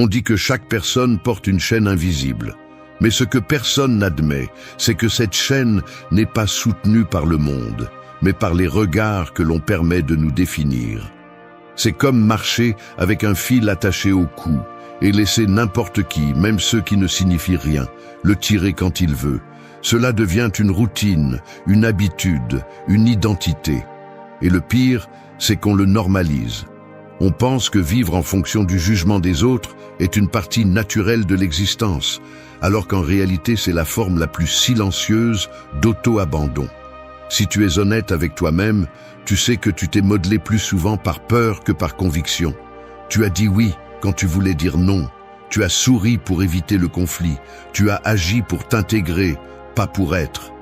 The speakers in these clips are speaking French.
On dit que chaque personne porte une chaîne invisible. Mais ce que personne n'admet, c'est que cette chaîne n'est pas soutenue par le monde, mais par les regards que l'on permet de nous définir. C'est comme marcher avec un fil attaché au cou et laisser n'importe qui, même ceux qui ne signifient rien, le tirer quand il veut. Cela devient une routine, une habitude, une identité. Et le pire, c'est qu'on le normalise. On pense que vivre en fonction du jugement des autres est une partie naturelle de l'existence, alors qu'en réalité c'est la forme la plus silencieuse d'auto-abandon. Si tu es honnête avec toi-même, tu sais que tu t'es modelé plus souvent par peur que par conviction. Tu as dit oui quand tu voulais dire non. Tu as souri pour éviter le conflit. Tu as agi pour t'intégrer, pas pour être.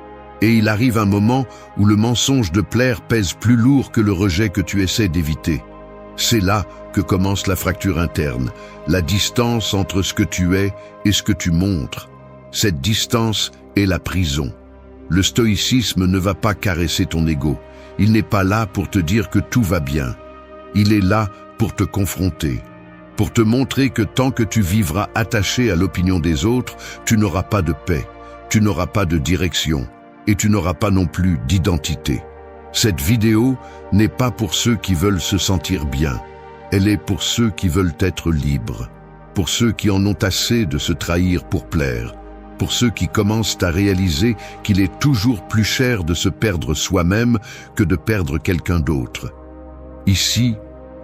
Et il arrive un moment où le mensonge de plaire pèse plus lourd que le rejet que tu essaies d'éviter. C'est là que commence la fracture interne, la distance entre ce que tu es et ce que tu montres. Cette distance est la prison. Le stoïcisme ne va pas caresser ton ego. Il n'est pas là pour te dire que tout va bien. Il est là pour te confronter, pour te montrer que tant que tu vivras attaché à l'opinion des autres, tu n'auras pas de paix, tu n'auras pas de direction et tu n'auras pas non plus d'identité. Cette vidéo n'est pas pour ceux qui veulent se sentir bien. Elle est pour ceux qui veulent être libres, pour ceux qui en ont assez de se trahir pour plaire, pour ceux qui commencent à réaliser qu'il est toujours plus cher de se perdre soi-même que de perdre quelqu'un d'autre. Ici,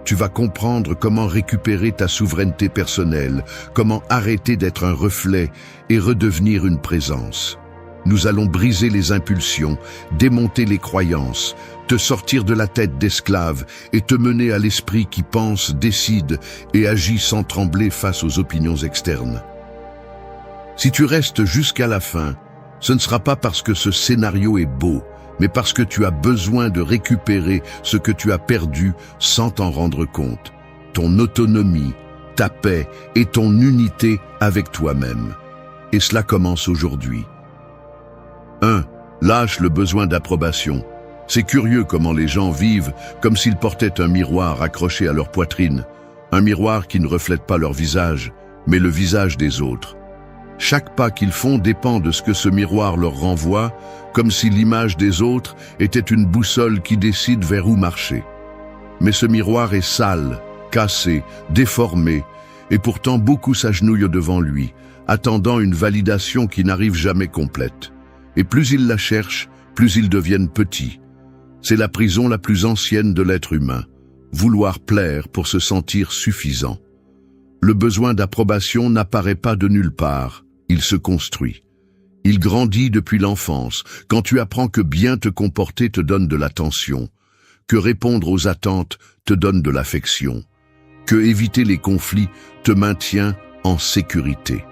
tu vas comprendre comment récupérer ta souveraineté personnelle, comment arrêter d'être un reflet et redevenir une présence. Nous allons briser les impulsions, démonter les croyances, te sortir de la tête d'esclave et te mener à l'esprit qui pense, décide et agit sans trembler face aux opinions externes. Si tu restes jusqu'à la fin, ce ne sera pas parce que ce scénario est beau, mais parce que tu as besoin de récupérer ce que tu as perdu sans t'en rendre compte. Ton autonomie, ta paix et ton unité avec toi-même. Et cela commence aujourd'hui. 1. Lâche le besoin d'approbation. C'est curieux comment les gens vivent comme s'ils portaient un miroir accroché à leur poitrine. Un miroir qui ne reflète pas leur visage, mais le visage des autres. Chaque pas qu'ils font dépend de ce que ce miroir leur renvoie, comme si l'image des autres était une boussole qui décide vers où marcher. Mais ce miroir est sale, cassé, déformé, et pourtant beaucoup s'agenouillent devant lui, attendant une validation qui n'arrive jamais complète. Et plus ils la cherchent, plus ils deviennent petits. C'est la prison la plus ancienne de l'être humain, vouloir plaire pour se sentir suffisant. Le besoin d'approbation n'apparaît pas de nulle part, il se construit. Il grandit depuis l'enfance, quand tu apprends que bien te comporter te donne de l'attention, que répondre aux attentes te donne de l'affection, que éviter les conflits te maintient en sécurité.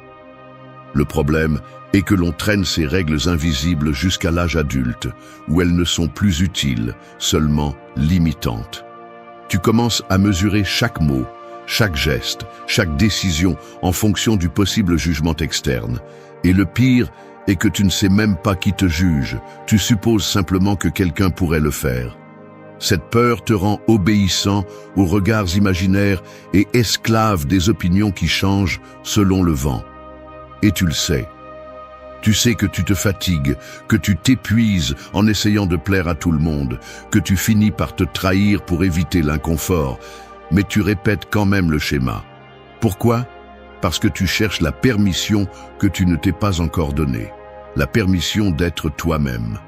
Le problème est que l'on traîne ces règles invisibles jusqu'à l'âge adulte, où elles ne sont plus utiles, seulement limitantes. Tu commences à mesurer chaque mot, chaque geste, chaque décision en fonction du possible jugement externe. Et le pire est que tu ne sais même pas qui te juge, tu supposes simplement que quelqu'un pourrait le faire. Cette peur te rend obéissant aux regards imaginaires et esclave des opinions qui changent selon le vent. Et tu le sais. Tu sais que tu te fatigues, que tu t'épuises en essayant de plaire à tout le monde, que tu finis par te trahir pour éviter l'inconfort, mais tu répètes quand même le schéma. Pourquoi ? Parce que tu cherches la permission que tu ne t'es pas encore donnée, la permission d'être toi-même.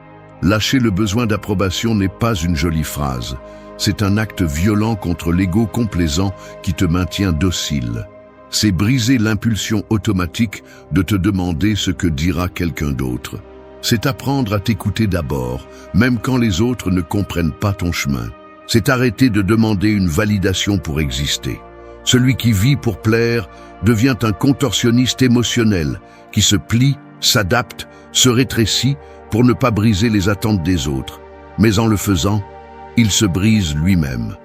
Lâcher le besoin d'approbation n'est pas une jolie phrase, c'est un acte violent contre l'ego complaisant qui te maintient docile. C'est briser l'impulsion automatique de te demander ce que dira quelqu'un d'autre. C'est apprendre à t'écouter d'abord, même quand les autres ne comprennent pas ton chemin. C'est arrêter de demander une validation pour exister. Celui qui vit pour plaire devient un contorsionniste émotionnel qui se plie, s'adapte, se rétrécit pour ne pas briser les attentes des autres. Mais en le faisant, il se brise lui-même.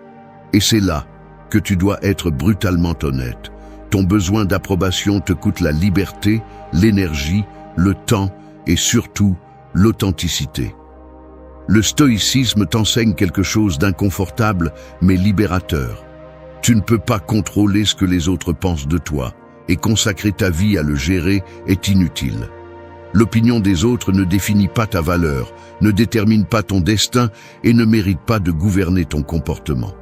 Et c'est là que tu dois être brutalement honnête. Ton besoin d'approbation te coûte la liberté, l'énergie, le temps et surtout l'authenticité. Le stoïcisme t'enseigne quelque chose d'inconfortable mais libérateur. Tu ne peux pas contrôler ce que les autres pensent de toi, et consacrer ta vie à le gérer est inutile. L'opinion des autres ne définit pas ta valeur, ne détermine pas ton destin et ne mérite pas de gouverner ton comportement.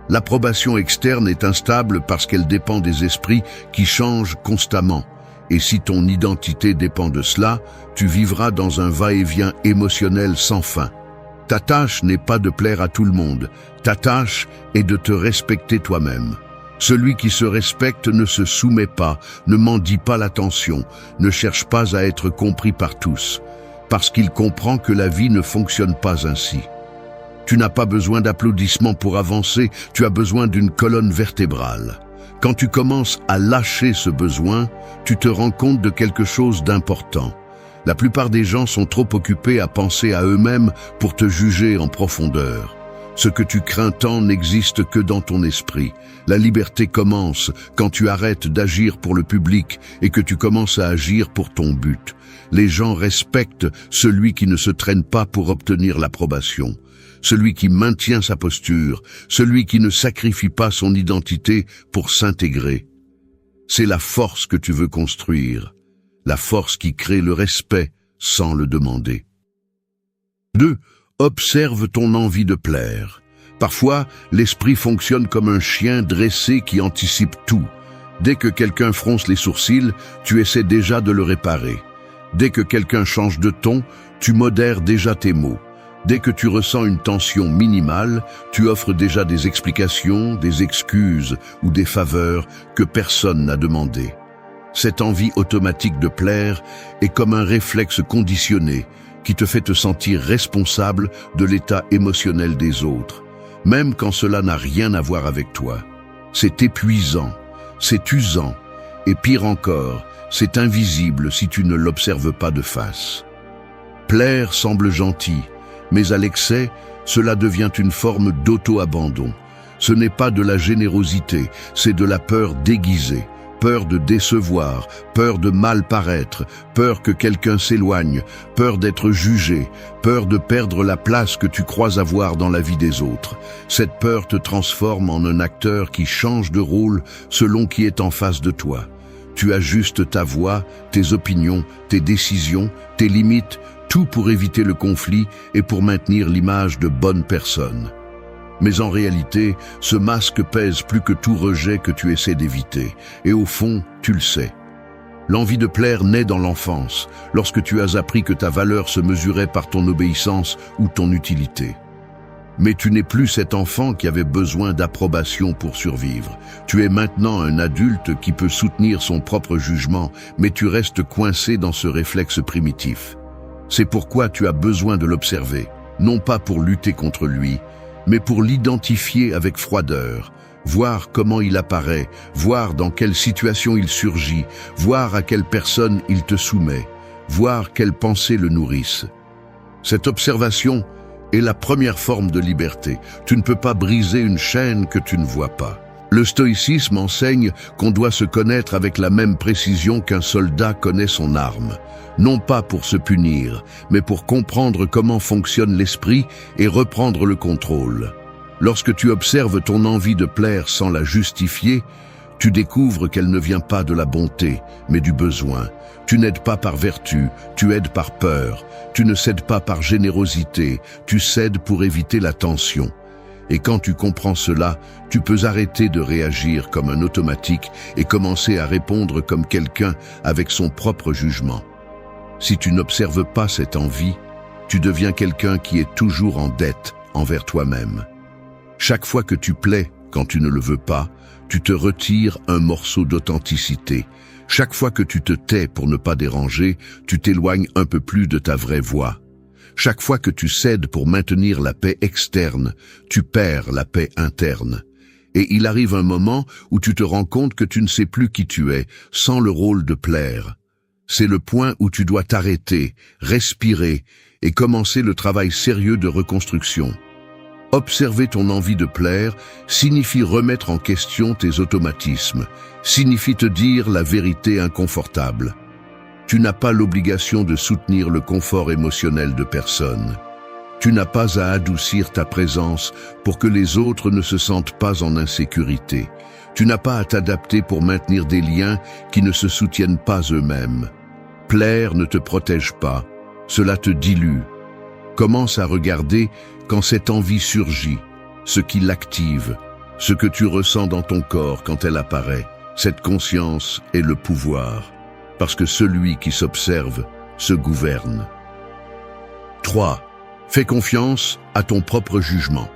L'approbation externe est instable parce qu'elle dépend des esprits qui changent constamment. Et si ton identité dépend de cela, tu vivras dans un va-et-vient émotionnel sans fin. Ta tâche n'est pas de plaire à tout le monde, ta tâche est de te respecter toi-même. Celui qui se respecte ne se soumet pas, ne mendie pas l'attention, ne cherche pas à être compris par tous, parce qu'il comprend que la vie ne fonctionne pas ainsi. Tu n'as pas besoin d'applaudissements pour avancer, tu as besoin d'une colonne vertébrale. Quand tu commences à lâcher ce besoin, tu te rends compte de quelque chose d'important. La plupart des gens sont trop occupés à penser à eux-mêmes pour te juger en profondeur. Ce que tu crains tant n'existe que dans ton esprit. La liberté commence quand tu arrêtes d'agir pour le public et que tu commences à agir pour ton but. Les gens respectent celui qui ne se traîne pas pour obtenir l'approbation, celui qui maintient sa posture, celui qui ne sacrifie pas son identité pour s'intégrer. C'est la force que tu veux construire, la force qui crée le respect sans le demander. 2. Observe ton envie de plaire. Parfois, l'esprit fonctionne comme un chien dressé qui anticipe tout. Dès que quelqu'un fronce les sourcils, tu essaies déjà de le réparer. Dès que quelqu'un change de ton, tu modères déjà tes mots. Dès que tu ressens une tension minimale, tu offres déjà des explications, des excuses ou des faveurs que personne n'a demandées. Cette envie automatique de plaire est comme un réflexe conditionné qui te fait te sentir responsable de l'état émotionnel des autres, même quand cela n'a rien à voir avec toi. C'est épuisant, c'est usant, et pire encore, c'est invisible si tu ne l'observes pas de face. Plaire semble gentil, mais à l'excès, cela devient une forme d'auto-abandon. Ce n'est pas de la générosité, c'est de la peur déguisée. Peur de décevoir, peur de mal paraître, peur que quelqu'un s'éloigne, peur d'être jugé, peur de perdre la place que tu crois avoir dans la vie des autres. Cette peur te transforme en un acteur qui change de rôle selon qui est en face de toi. Tu ajustes ta voix, tes opinions, tes décisions, tes limites, tout pour éviter le conflit et pour maintenir l'image de bonne personne. Mais en réalité, ce masque pèse plus que tout rejet que tu essaies d'éviter. Et au fond, tu le sais. L'envie de plaire naît dans l'enfance, lorsque tu as appris que ta valeur se mesurait par ton obéissance ou ton utilité. Mais tu n'es plus cet enfant qui avait besoin d'approbation pour survivre. Tu es maintenant un adulte qui peut soutenir son propre jugement, mais tu restes coincé dans ce réflexe primitif. C'est pourquoi tu as besoin de l'observer, non pas pour lutter contre lui, mais pour l'identifier avec froideur, voir comment il apparaît, voir dans quelle situation il surgit, voir à quelle personne il te soumet, voir quelles pensées le nourrissent. Cette observation est la première forme de liberté. Tu ne peux pas briser une chaîne que tu ne vois pas. Le stoïcisme enseigne qu'on doit se connaître avec la même précision qu'un soldat connaît son arme. Non pas pour se punir, mais pour comprendre comment fonctionne l'esprit et reprendre le contrôle. Lorsque tu observes ton envie de plaire sans la justifier, tu découvres qu'elle ne vient pas de la bonté, mais du besoin. Tu n'aides pas par vertu, tu aides par peur. Tu ne cèdes pas par générosité, tu cèdes pour éviter la tension. Et quand tu comprends cela, tu peux arrêter de réagir comme un automatique et commencer à répondre comme quelqu'un avec son propre jugement. Si tu n'observes pas cette envie, tu deviens quelqu'un qui est toujours en dette envers toi-même. Chaque fois que tu plais quand tu ne le veux pas, tu te retires un morceau d'authenticité. Chaque fois que tu te tais pour ne pas déranger, tu t'éloignes un peu plus de ta vraie voix. Chaque fois que tu cèdes pour maintenir la paix externe, tu perds la paix interne. Et il arrive un moment où tu te rends compte que tu ne sais plus qui tu es, sans le rôle de plaire. C'est le point où tu dois t'arrêter, respirer et commencer le travail sérieux de reconstruction. Observer ton envie de plaire signifie remettre en question tes automatismes, signifie te dire la vérité inconfortable. Tu n'as pas l'obligation de soutenir le confort émotionnel de personne. Tu n'as pas à adoucir ta présence pour que les autres ne se sentent pas en insécurité. Tu n'as pas à t'adapter pour maintenir des liens qui ne se soutiennent pas eux-mêmes. Plaire ne te protège pas, cela te dilue. Commence à regarder quand cette envie surgit, ce qui l'active, ce que tu ressens dans ton corps quand elle apparaît. Cette conscience est le pouvoir, parce que celui qui s'observe se gouverne. 3. Fais confiance à ton propre jugement.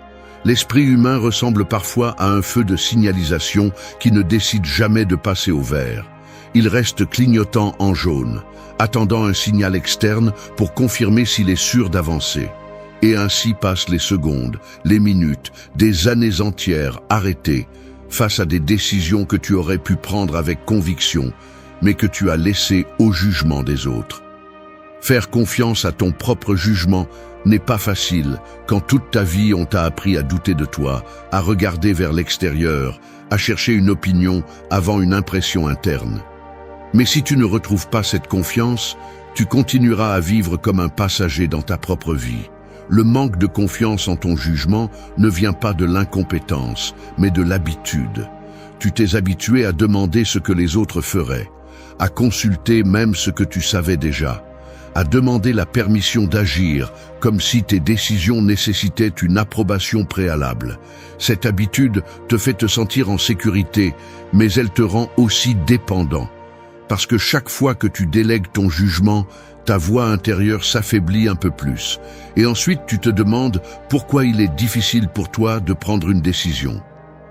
L'esprit humain ressemble parfois à un feu de signalisation qui ne décide jamais de passer au vert. Il reste clignotant en jaune, attendant un signal externe pour confirmer s'il est sûr d'avancer. Et ainsi passent les secondes, les minutes, des années entières arrêtées, face à des décisions que tu aurais pu prendre avec conviction, mais que tu as laissées au jugement des autres. Faire confiance à ton propre jugement n'est pas facile quand toute ta vie on t'a appris à douter de toi, à regarder vers l'extérieur, à chercher une opinion avant une impression interne. Mais si tu ne retrouves pas cette confiance, tu continueras à vivre comme un passager dans ta propre vie. Le manque de confiance en ton jugement ne vient pas de l'incompétence, mais de l'habitude. Tu t'es habitué à demander ce que les autres feraient, à consulter même ce que tu savais déjà, à demander la permission d'agir, comme si tes décisions nécessitaient une approbation préalable. Cette habitude te fait te sentir en sécurité, mais elle te rend aussi dépendant. Parce que chaque fois que tu délègues ton jugement, ta voix intérieure s'affaiblit un peu plus. Et ensuite tu te demandes pourquoi il est difficile pour toi de prendre une décision.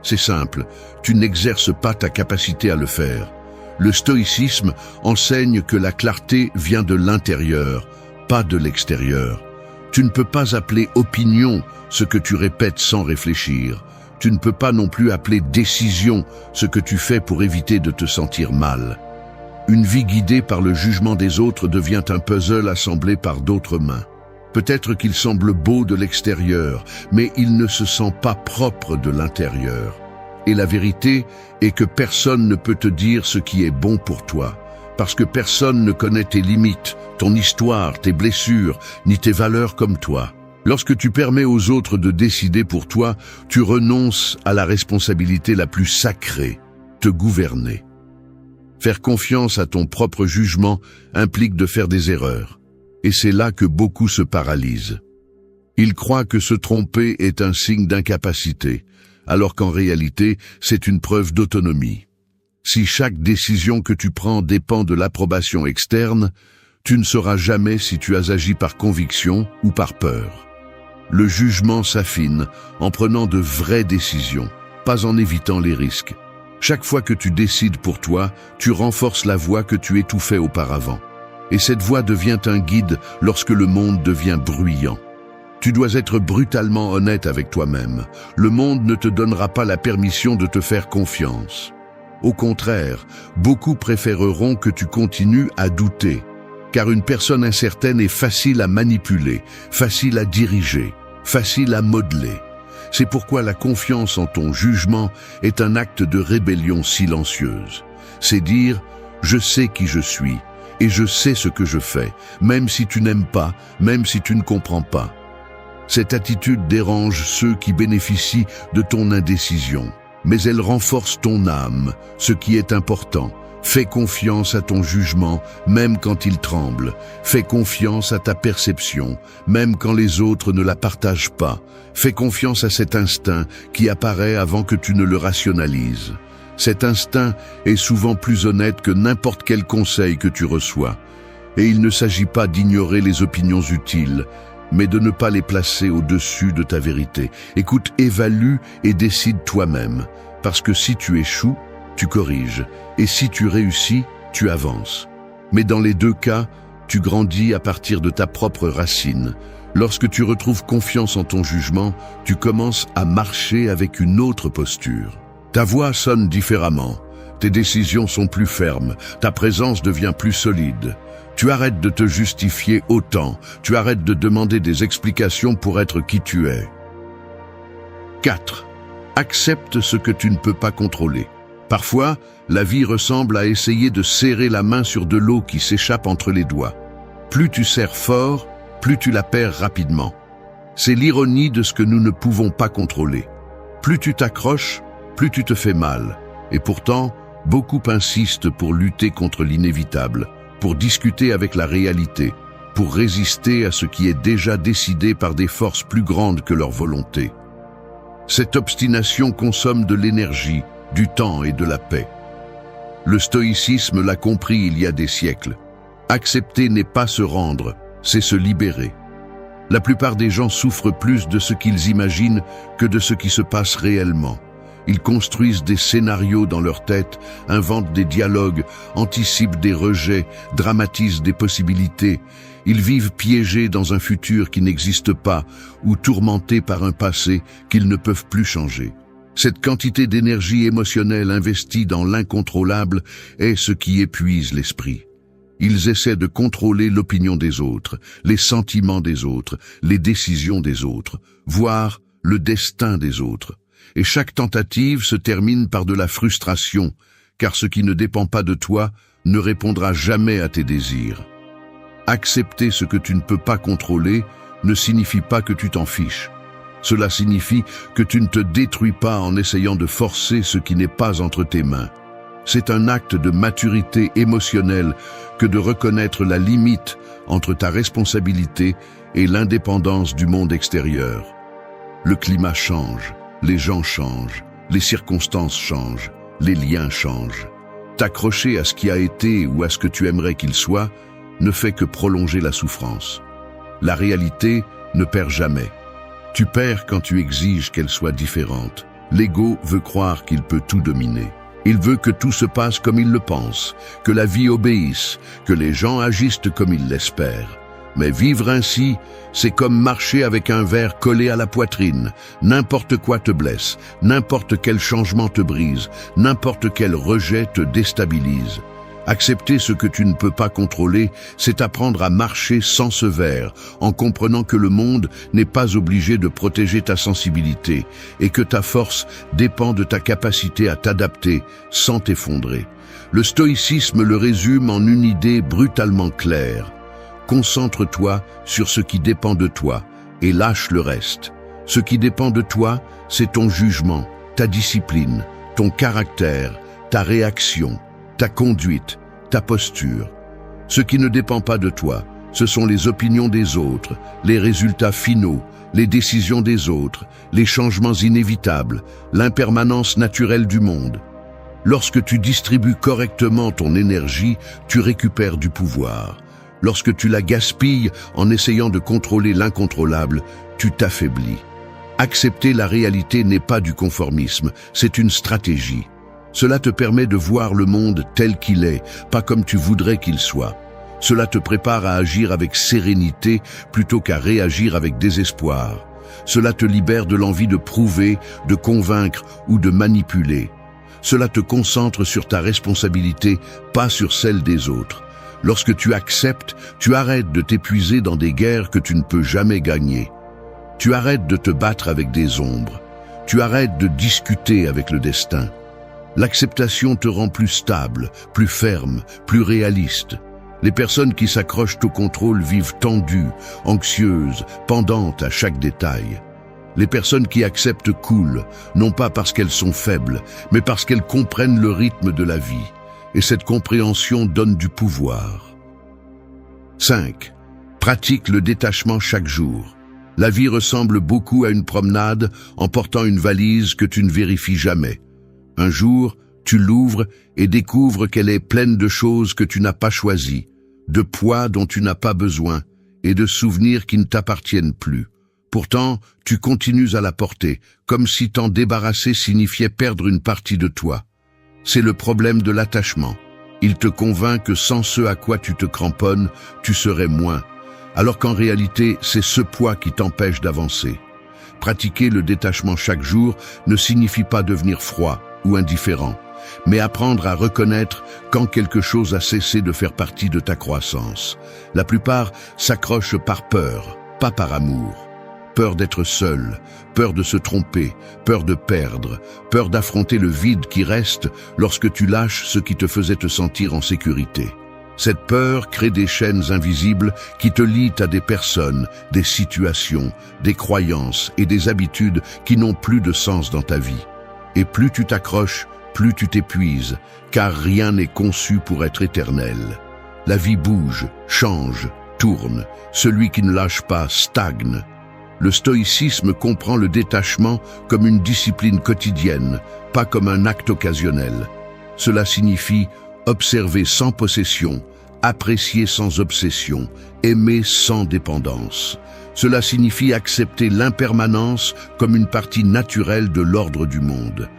C'est simple, tu n'exerces pas ta capacité à le faire. Le stoïcisme enseigne que la clarté vient de l'intérieur, pas de l'extérieur. Tu ne peux pas appeler opinion ce que tu répètes sans réfléchir. Tu ne peux pas non plus appeler décision ce que tu fais pour éviter de te sentir mal. Une vie guidée par le jugement des autres devient un puzzle assemblé par d'autres mains. Peut-être qu'il semble beau de l'extérieur, mais il ne se sent pas propre de l'intérieur. Et la vérité est que personne ne peut te dire ce qui est bon pour toi, parce que personne ne connaît tes limites, ton histoire, tes blessures, ni tes valeurs comme toi. Lorsque tu permets aux autres de décider pour toi, tu renonces à la responsabilité la plus sacrée, te gouverner. Faire confiance à ton propre jugement implique de faire des erreurs. Et c'est là que beaucoup se paralysent. Ils croient que se tromper est un signe d'incapacité, alors qu'en réalité, c'est une preuve d'autonomie. Si chaque décision que tu prends dépend de l'approbation externe, tu ne sauras jamais si tu as agi par conviction ou par peur. Le jugement s'affine en prenant de vraies décisions, pas en évitant les risques. Chaque fois que tu décides pour toi, tu renforces la voix que tu étouffais auparavant. Et cette voix devient un guide lorsque le monde devient bruyant. Tu dois être brutalement honnête avec toi-même. Le monde ne te donnera pas la permission de te faire confiance. Au contraire, beaucoup préféreront que tu continues à douter, car une personne incertaine est facile à manipuler, facile à diriger, facile à modeler. C'est pourquoi la confiance en ton jugement est un acte de rébellion silencieuse. C'est dire « je sais qui je suis et je sais ce que je fais, même si tu n'aimes pas, même si tu ne comprends pas ». Cette attitude dérange ceux qui bénéficient de ton indécision, mais elle renforce ton âme, ce qui est important. Fais confiance à ton jugement, même quand il tremble. Fais confiance à ta perception, même quand les autres ne la partagent pas. Fais confiance à cet instinct qui apparaît avant que tu ne le rationalises. Cet instinct est souvent plus honnête que n'importe quel conseil que tu reçois. Et il ne s'agit pas d'ignorer les opinions utiles, mais de ne pas les placer au-dessus de ta vérité. Écoute, évalue et décide toi-même, parce que si tu échoues, tu corriges, et si tu réussis, tu avances. Mais dans les deux cas, tu grandis à partir de ta propre racine. Lorsque tu retrouves confiance en ton jugement, tu commences à marcher avec une autre posture. Ta voix sonne différemment, tes décisions sont plus fermes, ta présence devient plus solide. Tu arrêtes de te justifier autant, tu arrêtes de demander des explications pour être qui tu es. 4. Accepte ce que tu ne peux pas contrôler. Parfois, la vie ressemble à essayer de serrer la main sur de l'eau qui s'échappe entre les doigts. Plus tu serres fort, plus tu la perds rapidement. C'est l'ironie de ce que nous ne pouvons pas contrôler. Plus tu t'accroches, plus tu te fais mal. Et pourtant, beaucoup insistent pour lutter contre l'inévitable, pour discuter avec la réalité, pour résister à ce qui est déjà décidé par des forces plus grandes que leur volonté. Cette obstination consomme de l'énergie, du temps et de la paix. Le stoïcisme l'a compris il y a des siècles. Accepter n'est pas se rendre, c'est se libérer. La plupart des gens souffrent plus de ce qu'ils imaginent que de ce qui se passe réellement. Ils construisent des scénarios dans leur tête, inventent des dialogues, anticipent des rejets, dramatisent des possibilités. Ils vivent piégés dans un futur qui n'existe pas ou tourmentés par un passé qu'ils ne peuvent plus changer. Cette quantité d'énergie émotionnelle investie dans l'incontrôlable est ce qui épuise l'esprit. Ils essaient de contrôler l'opinion des autres, les sentiments des autres, les décisions des autres, voire le destin des autres. Et chaque tentative se termine par de la frustration, car ce qui ne dépend pas de toi ne répondra jamais à tes désirs. Accepter ce que tu ne peux pas contrôler ne signifie pas que tu t'en fiches. Cela signifie que tu ne te détruis pas en essayant de forcer ce qui n'est pas entre tes mains. C'est un acte de maturité émotionnelle que de reconnaître la limite entre ta responsabilité et l'indépendance du monde extérieur. Le climat change, les gens changent, les circonstances changent, les liens changent. T'accrocher à ce qui a été ou à ce que tu aimerais qu'il soit ne fait que prolonger la souffrance. La réalité ne perd jamais. Tu perds quand tu exiges qu'elle soit différente. L'ego veut croire qu'il peut tout dominer. Il veut que tout se passe comme il le pense, que la vie obéisse, que les gens agissent comme ils l'espèrent. Mais vivre ainsi, c'est comme marcher avec un verre collé à la poitrine. N'importe quoi te blesse, n'importe quel changement te brise, n'importe quel rejet te déstabilise. Accepter ce que tu ne peux pas contrôler, c'est apprendre à marcher sans ce verre, en comprenant que le monde n'est pas obligé de protéger ta sensibilité et que ta force dépend de ta capacité à t'adapter sans t'effondrer. Le stoïcisme le résume en une idée brutalement claire. Concentre-toi sur ce qui dépend de toi et lâche le reste. Ce qui dépend de toi, c'est ton jugement, ta discipline, ton caractère, ta réaction, ta conduite, ta posture. Ce qui ne dépend pas de toi, ce sont les opinions des autres, les résultats finaux, les décisions des autres, les changements inévitables, l'impermanence naturelle du monde. Lorsque tu distribues correctement ton énergie, tu récupères du pouvoir. Lorsque tu la gaspilles en essayant de contrôler l'incontrôlable, tu t'affaiblis. Accepter la réalité n'est pas du conformisme, c'est une stratégie. Cela te permet de voir le monde tel qu'il est, pas comme tu voudrais qu'il soit. Cela te prépare à agir avec sérénité plutôt qu'à réagir avec désespoir. Cela te libère de l'envie de prouver, de convaincre ou de manipuler. Cela te concentre sur ta responsabilité, pas sur celle des autres. Lorsque tu acceptes, tu arrêtes de t'épuiser dans des guerres que tu ne peux jamais gagner. Tu arrêtes de te battre avec des ombres. Tu arrêtes de discuter avec le destin. L'acceptation te rend plus stable, plus ferme, plus réaliste. Les personnes qui s'accrochent au contrôle vivent tendues, anxieuses, pendantes à chaque détail. Les personnes qui acceptent coulent, non pas parce qu'elles sont faibles, mais parce qu'elles comprennent le rythme de la vie. Et cette compréhension donne du pouvoir. 5. Pratique le détachement chaque jour. La vie ressemble beaucoup à une promenade en portant une valise que tu ne vérifies jamais. Un jour, tu l'ouvres et découvres qu'elle est pleine de choses que tu n'as pas choisies, de poids dont tu n'as pas besoin et de souvenirs qui ne t'appartiennent plus. Pourtant, tu continues à la porter, comme si t'en débarrasser signifiait perdre une partie de toi. C'est le problème de l'attachement. Il te convainc que sans ce à quoi tu te cramponnes, tu serais moins, alors qu'en réalité, c'est ce poids qui t'empêche d'avancer. Pratiquer le détachement chaque jour ne signifie pas devenir froid ou indifférent, mais apprendre à reconnaître quand quelque chose a cessé de faire partie de ta croissance. La plupart s'accrochent par peur, pas par amour. Peur d'être seul, peur de se tromper, peur de perdre, peur d'affronter le vide qui reste lorsque tu lâches ce qui te faisait te sentir en sécurité. Cette peur crée des chaînes invisibles qui te lient à des personnes, des situations, des croyances et des habitudes qui n'ont plus de sens dans ta vie. Et plus tu t'accroches, plus tu t'épuises, car rien n'est conçu pour être éternel. La vie bouge, change, tourne. Celui qui ne lâche pas stagne. Le stoïcisme comprend le détachement comme une discipline quotidienne, pas comme un acte occasionnel. Cela signifie observer sans possession, apprécier sans obsession, aimer sans dépendance. Cela signifie accepter l'impermanence comme une partie naturelle de l'ordre du monde.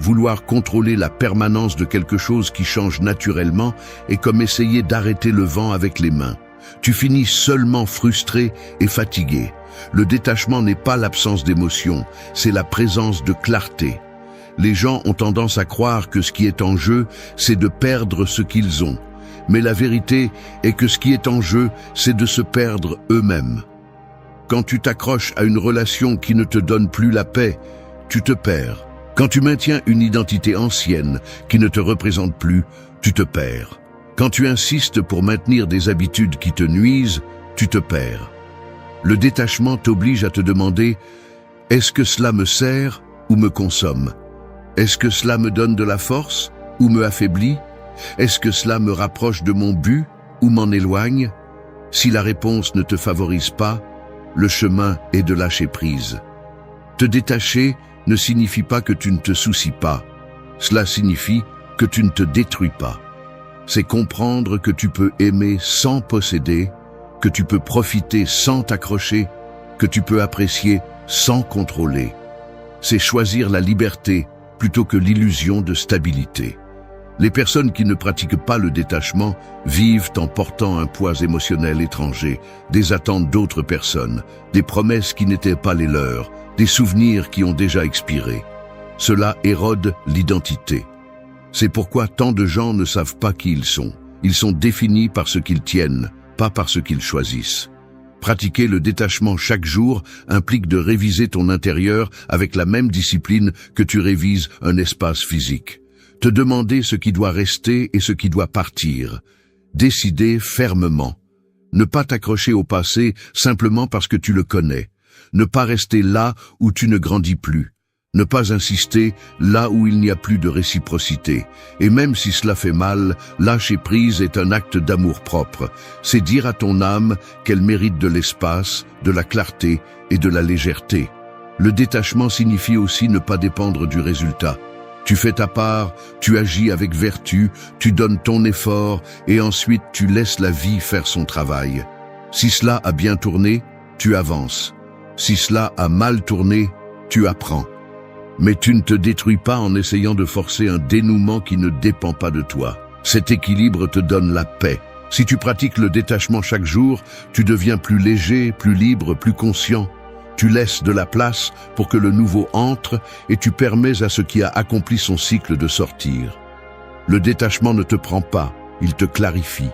Vouloir contrôler la permanence de quelque chose qui change naturellement est comme essayer d'arrêter le vent avec les mains. Tu finis seulement frustré et fatigué. Le détachement n'est pas l'absence d'émotion, c'est la présence de clarté. Les gens ont tendance à croire que ce qui est en jeu, c'est de perdre ce qu'ils ont. Mais la vérité est que ce qui est en jeu, c'est de se perdre eux-mêmes. Quand tu t'accroches à une relation qui ne te donne plus la paix, tu te perds. Quand tu maintiens une identité ancienne qui ne te représente plus, tu te perds. Quand tu insistes pour maintenir des habitudes qui te nuisent, tu te perds. Le détachement t'oblige à te demander « Est-ce que cela me sert ou me consomme ? Est-ce que cela me donne de la force ou me affaiblit ? Est-ce que cela me rapproche de mon but ou m'en éloigne ? Si la réponse ne te favorise pas, le chemin est de lâcher prise. Te détacher ne signifie pas que tu ne te soucies pas. Cela signifie que tu ne te détruis pas. C'est comprendre que tu peux aimer sans posséder, que tu peux profiter sans t'accrocher, que tu peux apprécier sans contrôler. C'est choisir la liberté plutôt que l'illusion de stabilité. Les personnes qui ne pratiquent pas le détachement vivent en portant un poids émotionnel étranger, des attentes d'autres personnes, des promesses qui n'étaient pas les leurs, des souvenirs qui ont déjà expiré. Cela érode l'identité. C'est pourquoi tant de gens ne savent pas qui ils sont. Ils sont définis par ce qu'ils tiennent, pas par ce qu'ils choisissent. Pratiquer le détachement chaque jour implique de réviser ton intérieur avec la même discipline que tu révises un espace physique. Te demander ce qui doit rester et ce qui doit partir. Décider fermement. Ne pas t'accrocher au passé simplement parce que tu le connais. Ne pas rester là où tu ne grandis plus. Ne pas insister là où il n'y a plus de réciprocité. Et même si cela fait mal, lâcher prise est un acte d'amour-propre. C'est dire à ton âme qu'elle mérite de l'espace, de la clarté et de la légèreté. Le détachement signifie aussi ne pas dépendre du résultat. Tu fais ta part, tu agis avec vertu, tu donnes ton effort et ensuite tu laisses la vie faire son travail. Si cela a bien tourné, tu avances. Si cela a mal tourné, tu apprends. Mais tu ne te détruis pas en essayant de forcer un dénouement qui ne dépend pas de toi. Cet équilibre te donne la paix. Si tu pratiques le détachement chaque jour, tu deviens plus léger, plus libre, plus conscient. Tu laisses de la place pour que le nouveau entre et tu permets à ce qui a accompli son cycle de sortir. Le détachement ne te prend pas, il te clarifie.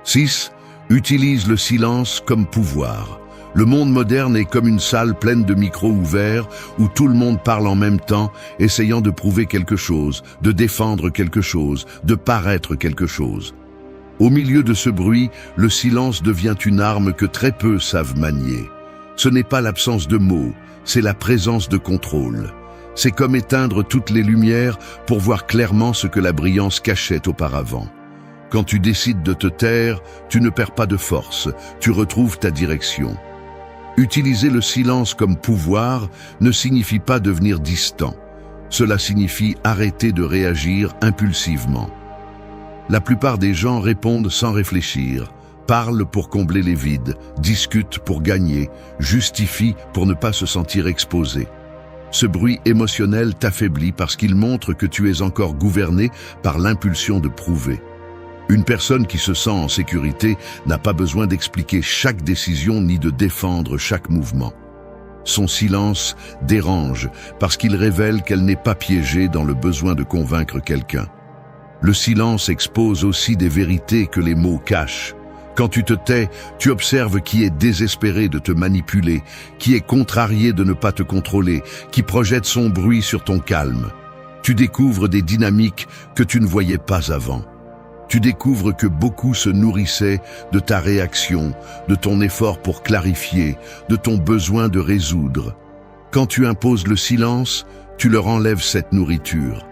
6. Utilise le silence comme pouvoir. Le monde moderne est comme une salle pleine de micros ouverts où tout le monde parle en même temps, essayant de prouver quelque chose, de défendre quelque chose, de paraître quelque chose. Au milieu de ce bruit, le silence devient une arme que très peu savent manier. Ce n'est pas l'absence de mots, c'est la présence de contrôle. C'est comme éteindre toutes les lumières pour voir clairement ce que la brillance cachait auparavant. Quand tu décides de te taire, tu ne perds pas de force, tu retrouves ta direction. Utiliser le silence comme pouvoir ne signifie pas devenir distant. Cela signifie arrêter de réagir impulsivement. La plupart des gens répondent sans réfléchir, parlent pour combler les vides, discutent pour gagner, justifient pour ne pas se sentir exposé. Ce bruit émotionnel t'affaiblit parce qu'il montre que tu es encore gouverné par l'impulsion de prouver. Une personne qui se sent en sécurité n'a pas besoin d'expliquer chaque décision ni de défendre chaque mouvement. Son silence dérange parce qu'il révèle qu'elle n'est pas piégée dans le besoin de convaincre quelqu'un. Le silence expose aussi des vérités que les mots cachent. Quand tu te tais, tu observes qui est désespéré de te manipuler, qui est contrarié de ne pas te contrôler, qui projette son bruit sur ton calme. Tu découvres des dynamiques que tu ne voyais pas avant. Tu découvres que beaucoup se nourrissaient de ta réaction, de ton effort pour clarifier, de ton besoin de résoudre. Quand tu imposes le silence, tu leur enlèves cette nourriture.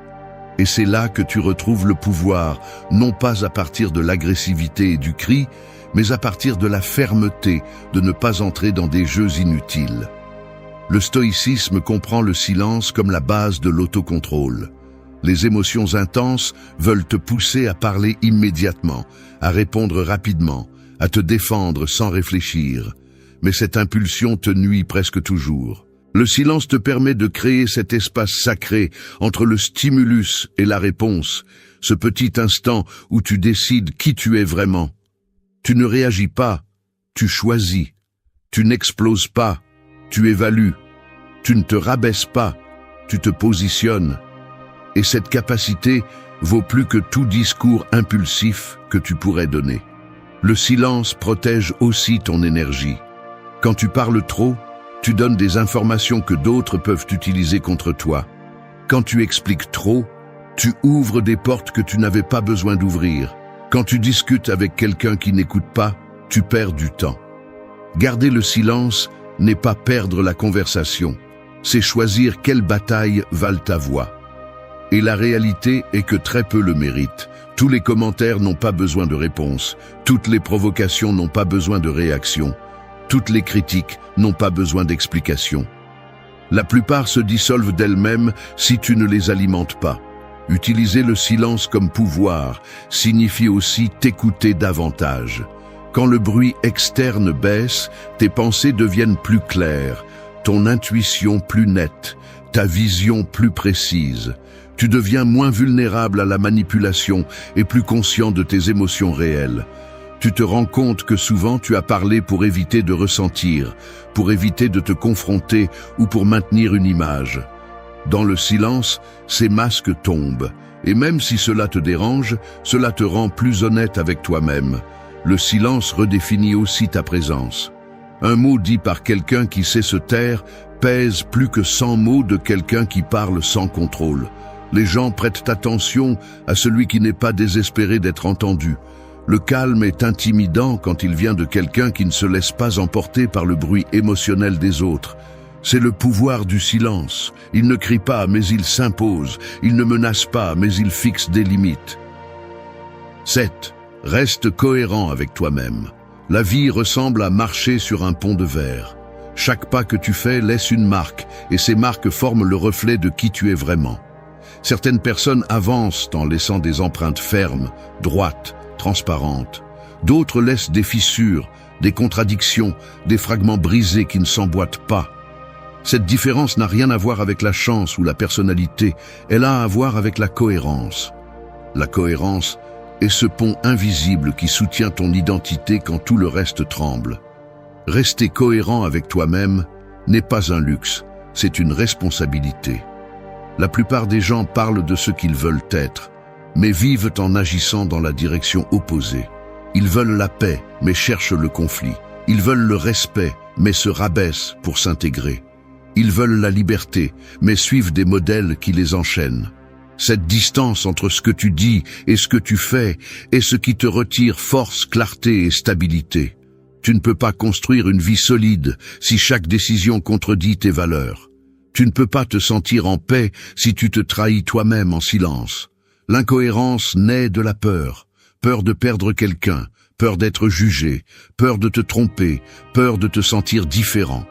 Et c'est là que tu retrouves le pouvoir, non pas à partir de l'agressivité et du cri, mais à partir de la fermeté de ne pas entrer dans des jeux inutiles. Le stoïcisme comprend le silence comme la base de l'autocontrôle. Les émotions intenses veulent te pousser à parler immédiatement, à répondre rapidement, à te défendre sans réfléchir. Mais cette impulsion te nuit presque toujours. Le silence te permet de créer cet espace sacré entre le stimulus et la réponse, ce petit instant où tu décides qui tu es vraiment. Tu ne réagis pas, tu choisis. Tu n'exploses pas, tu évalues. Tu ne te rabaisses pas, tu te positionnes. Et cette capacité vaut plus que tout discours impulsif que tu pourrais donner. Le silence protège aussi ton énergie. Quand tu parles trop, tu donnes des informations que d'autres peuvent utiliser contre toi. Quand tu expliques trop, tu ouvres des portes que tu n'avais pas besoin d'ouvrir. Quand tu discutes avec quelqu'un qui n'écoute pas, tu perds du temps. Garder le silence n'est pas perdre la conversation, c'est choisir quelle bataille valent ta voix. Et la réalité est que très peu le méritent. Tous les commentaires n'ont pas besoin de réponse, toutes les provocations n'ont pas besoin de réaction, toutes les critiques n'ont pas besoin d'explication. La plupart se dissolvent d'elles-mêmes si tu ne les alimentes pas. Utiliser le silence comme pouvoir signifie aussi t'écouter davantage. Quand le bruit externe baisse, tes pensées deviennent plus claires, ton intuition plus nette, ta vision plus précise. Tu deviens moins vulnérable à la manipulation et plus conscient de tes émotions réelles. Tu te rends compte que souvent tu as parlé pour éviter de ressentir, pour éviter de te confronter ou pour maintenir une image. Dans le silence, ces masques tombent, et même si cela te dérange, cela te rend plus honnête avec toi-même. Le silence redéfinit aussi ta présence. Un mot dit par quelqu'un qui sait se taire pèse plus que 100 mots de quelqu'un qui parle sans contrôle. Les gens prêtent attention à celui qui n'est pas désespéré d'être entendu. Le calme est intimidant quand il vient de quelqu'un qui ne se laisse pas emporter par le bruit émotionnel des autres. C'est le pouvoir du silence. Il ne crie pas, mais il s'impose. Il ne menace pas, mais il fixe des limites. 7. Reste cohérent avec toi-même. La vie ressemble à marcher sur un pont de verre. Chaque pas que tu fais laisse une marque, et ces marques forment le reflet de qui tu es vraiment. Certaines personnes avancent en laissant des empreintes fermes, droites, transparentes. D'autres laissent des fissures, des contradictions, des fragments brisés qui ne s'emboîtent pas. Cette différence n'a rien à voir avec la chance ou la personnalité, elle a à voir avec la cohérence. La cohérence est ce pont invisible qui soutient ton identité quand tout le reste tremble. Rester cohérent avec toi-même n'est pas un luxe, c'est une responsabilité. La plupart des gens parlent de ce qu'ils veulent être, mais vivent en agissant dans la direction opposée. Ils veulent la paix, mais cherchent le conflit. Ils veulent le respect, mais se rabaissent pour s'intégrer. Ils veulent la liberté, mais suivent des modèles qui les enchaînent. Cette distance entre ce que tu dis et ce que tu fais est ce qui te retire force, clarté et stabilité. Tu ne peux pas construire une vie solide si chaque décision contredit tes valeurs. Tu ne peux pas te sentir en paix si tu te trahis toi-même en silence. L'incohérence naît de la peur. Peur de perdre quelqu'un, peur d'être jugé, peur de te tromper, peur de te sentir différent.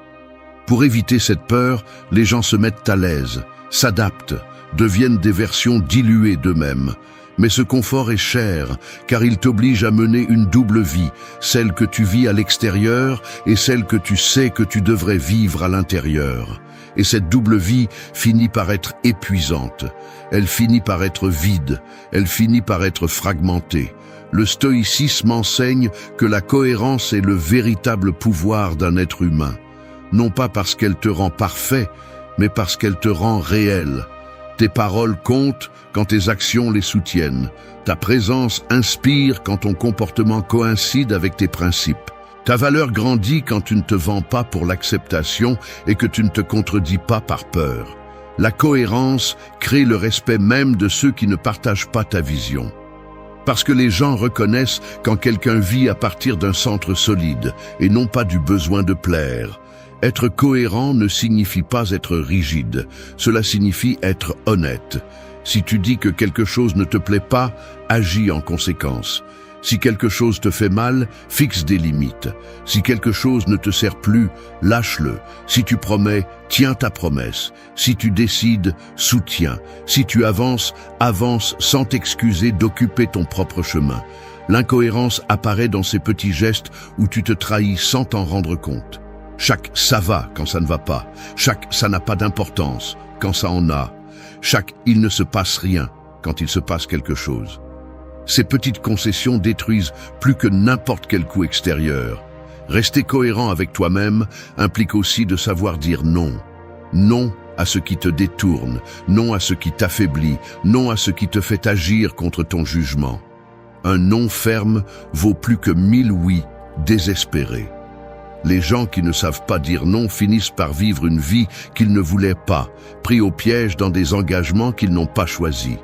Pour éviter cette peur, les gens se mettent à l'aise, s'adaptent, deviennent des versions diluées d'eux-mêmes. Mais ce confort est cher, car il t'oblige à mener une double vie, celle que tu vis à l'extérieur et celle que tu sais que tu devrais vivre à l'intérieur. Et cette double vie finit par être épuisante, elle finit par être vide, elle finit par être fragmentée. Le stoïcisme enseigne que la cohérence est le véritable pouvoir d'un être humain, non pas parce qu'elle te rend parfait, mais parce qu'elle te rend réel. Tes paroles comptent quand tes actions les soutiennent. Ta présence inspire quand ton comportement coïncide avec tes principes. Ta valeur grandit quand tu ne te vends pas pour l'acceptation et que tu ne te contredis pas par peur. La cohérence crée le respect même de ceux qui ne partagent pas ta vision. Parce que les gens reconnaissent quand quelqu'un vit à partir d'un centre solide et non pas du besoin de plaire. Être cohérent ne signifie pas être rigide, cela signifie être honnête. Si tu dis que quelque chose ne te plaît pas, agis en conséquence. Si quelque chose te fait mal, fixe des limites. Si quelque chose ne te sert plus, lâche-le. Si tu promets, tiens ta promesse. Si tu décides, soutiens. Si tu avances, avance sans t'excuser d'occuper ton propre chemin. L'incohérence apparaît dans ces petits gestes où tu te trahis sans t'en rendre compte. Chaque « ça va » quand ça ne va pas. Chaque « ça n'a pas d'importance » quand ça en a. Chaque « il ne se passe rien » quand il se passe quelque chose. Ces petites concessions détruisent plus que n'importe quel coup extérieur. Rester cohérent avec toi-même implique aussi de savoir dire non. Non à ce qui te détourne, non à ce qui t'affaiblit, non à ce qui te fait agir contre ton jugement. Un non ferme vaut plus que 1000 oui désespérés. Les gens qui ne savent pas dire non finissent par vivre une vie qu'ils ne voulaient pas, pris au piège dans des engagements qu'ils n'ont pas choisis.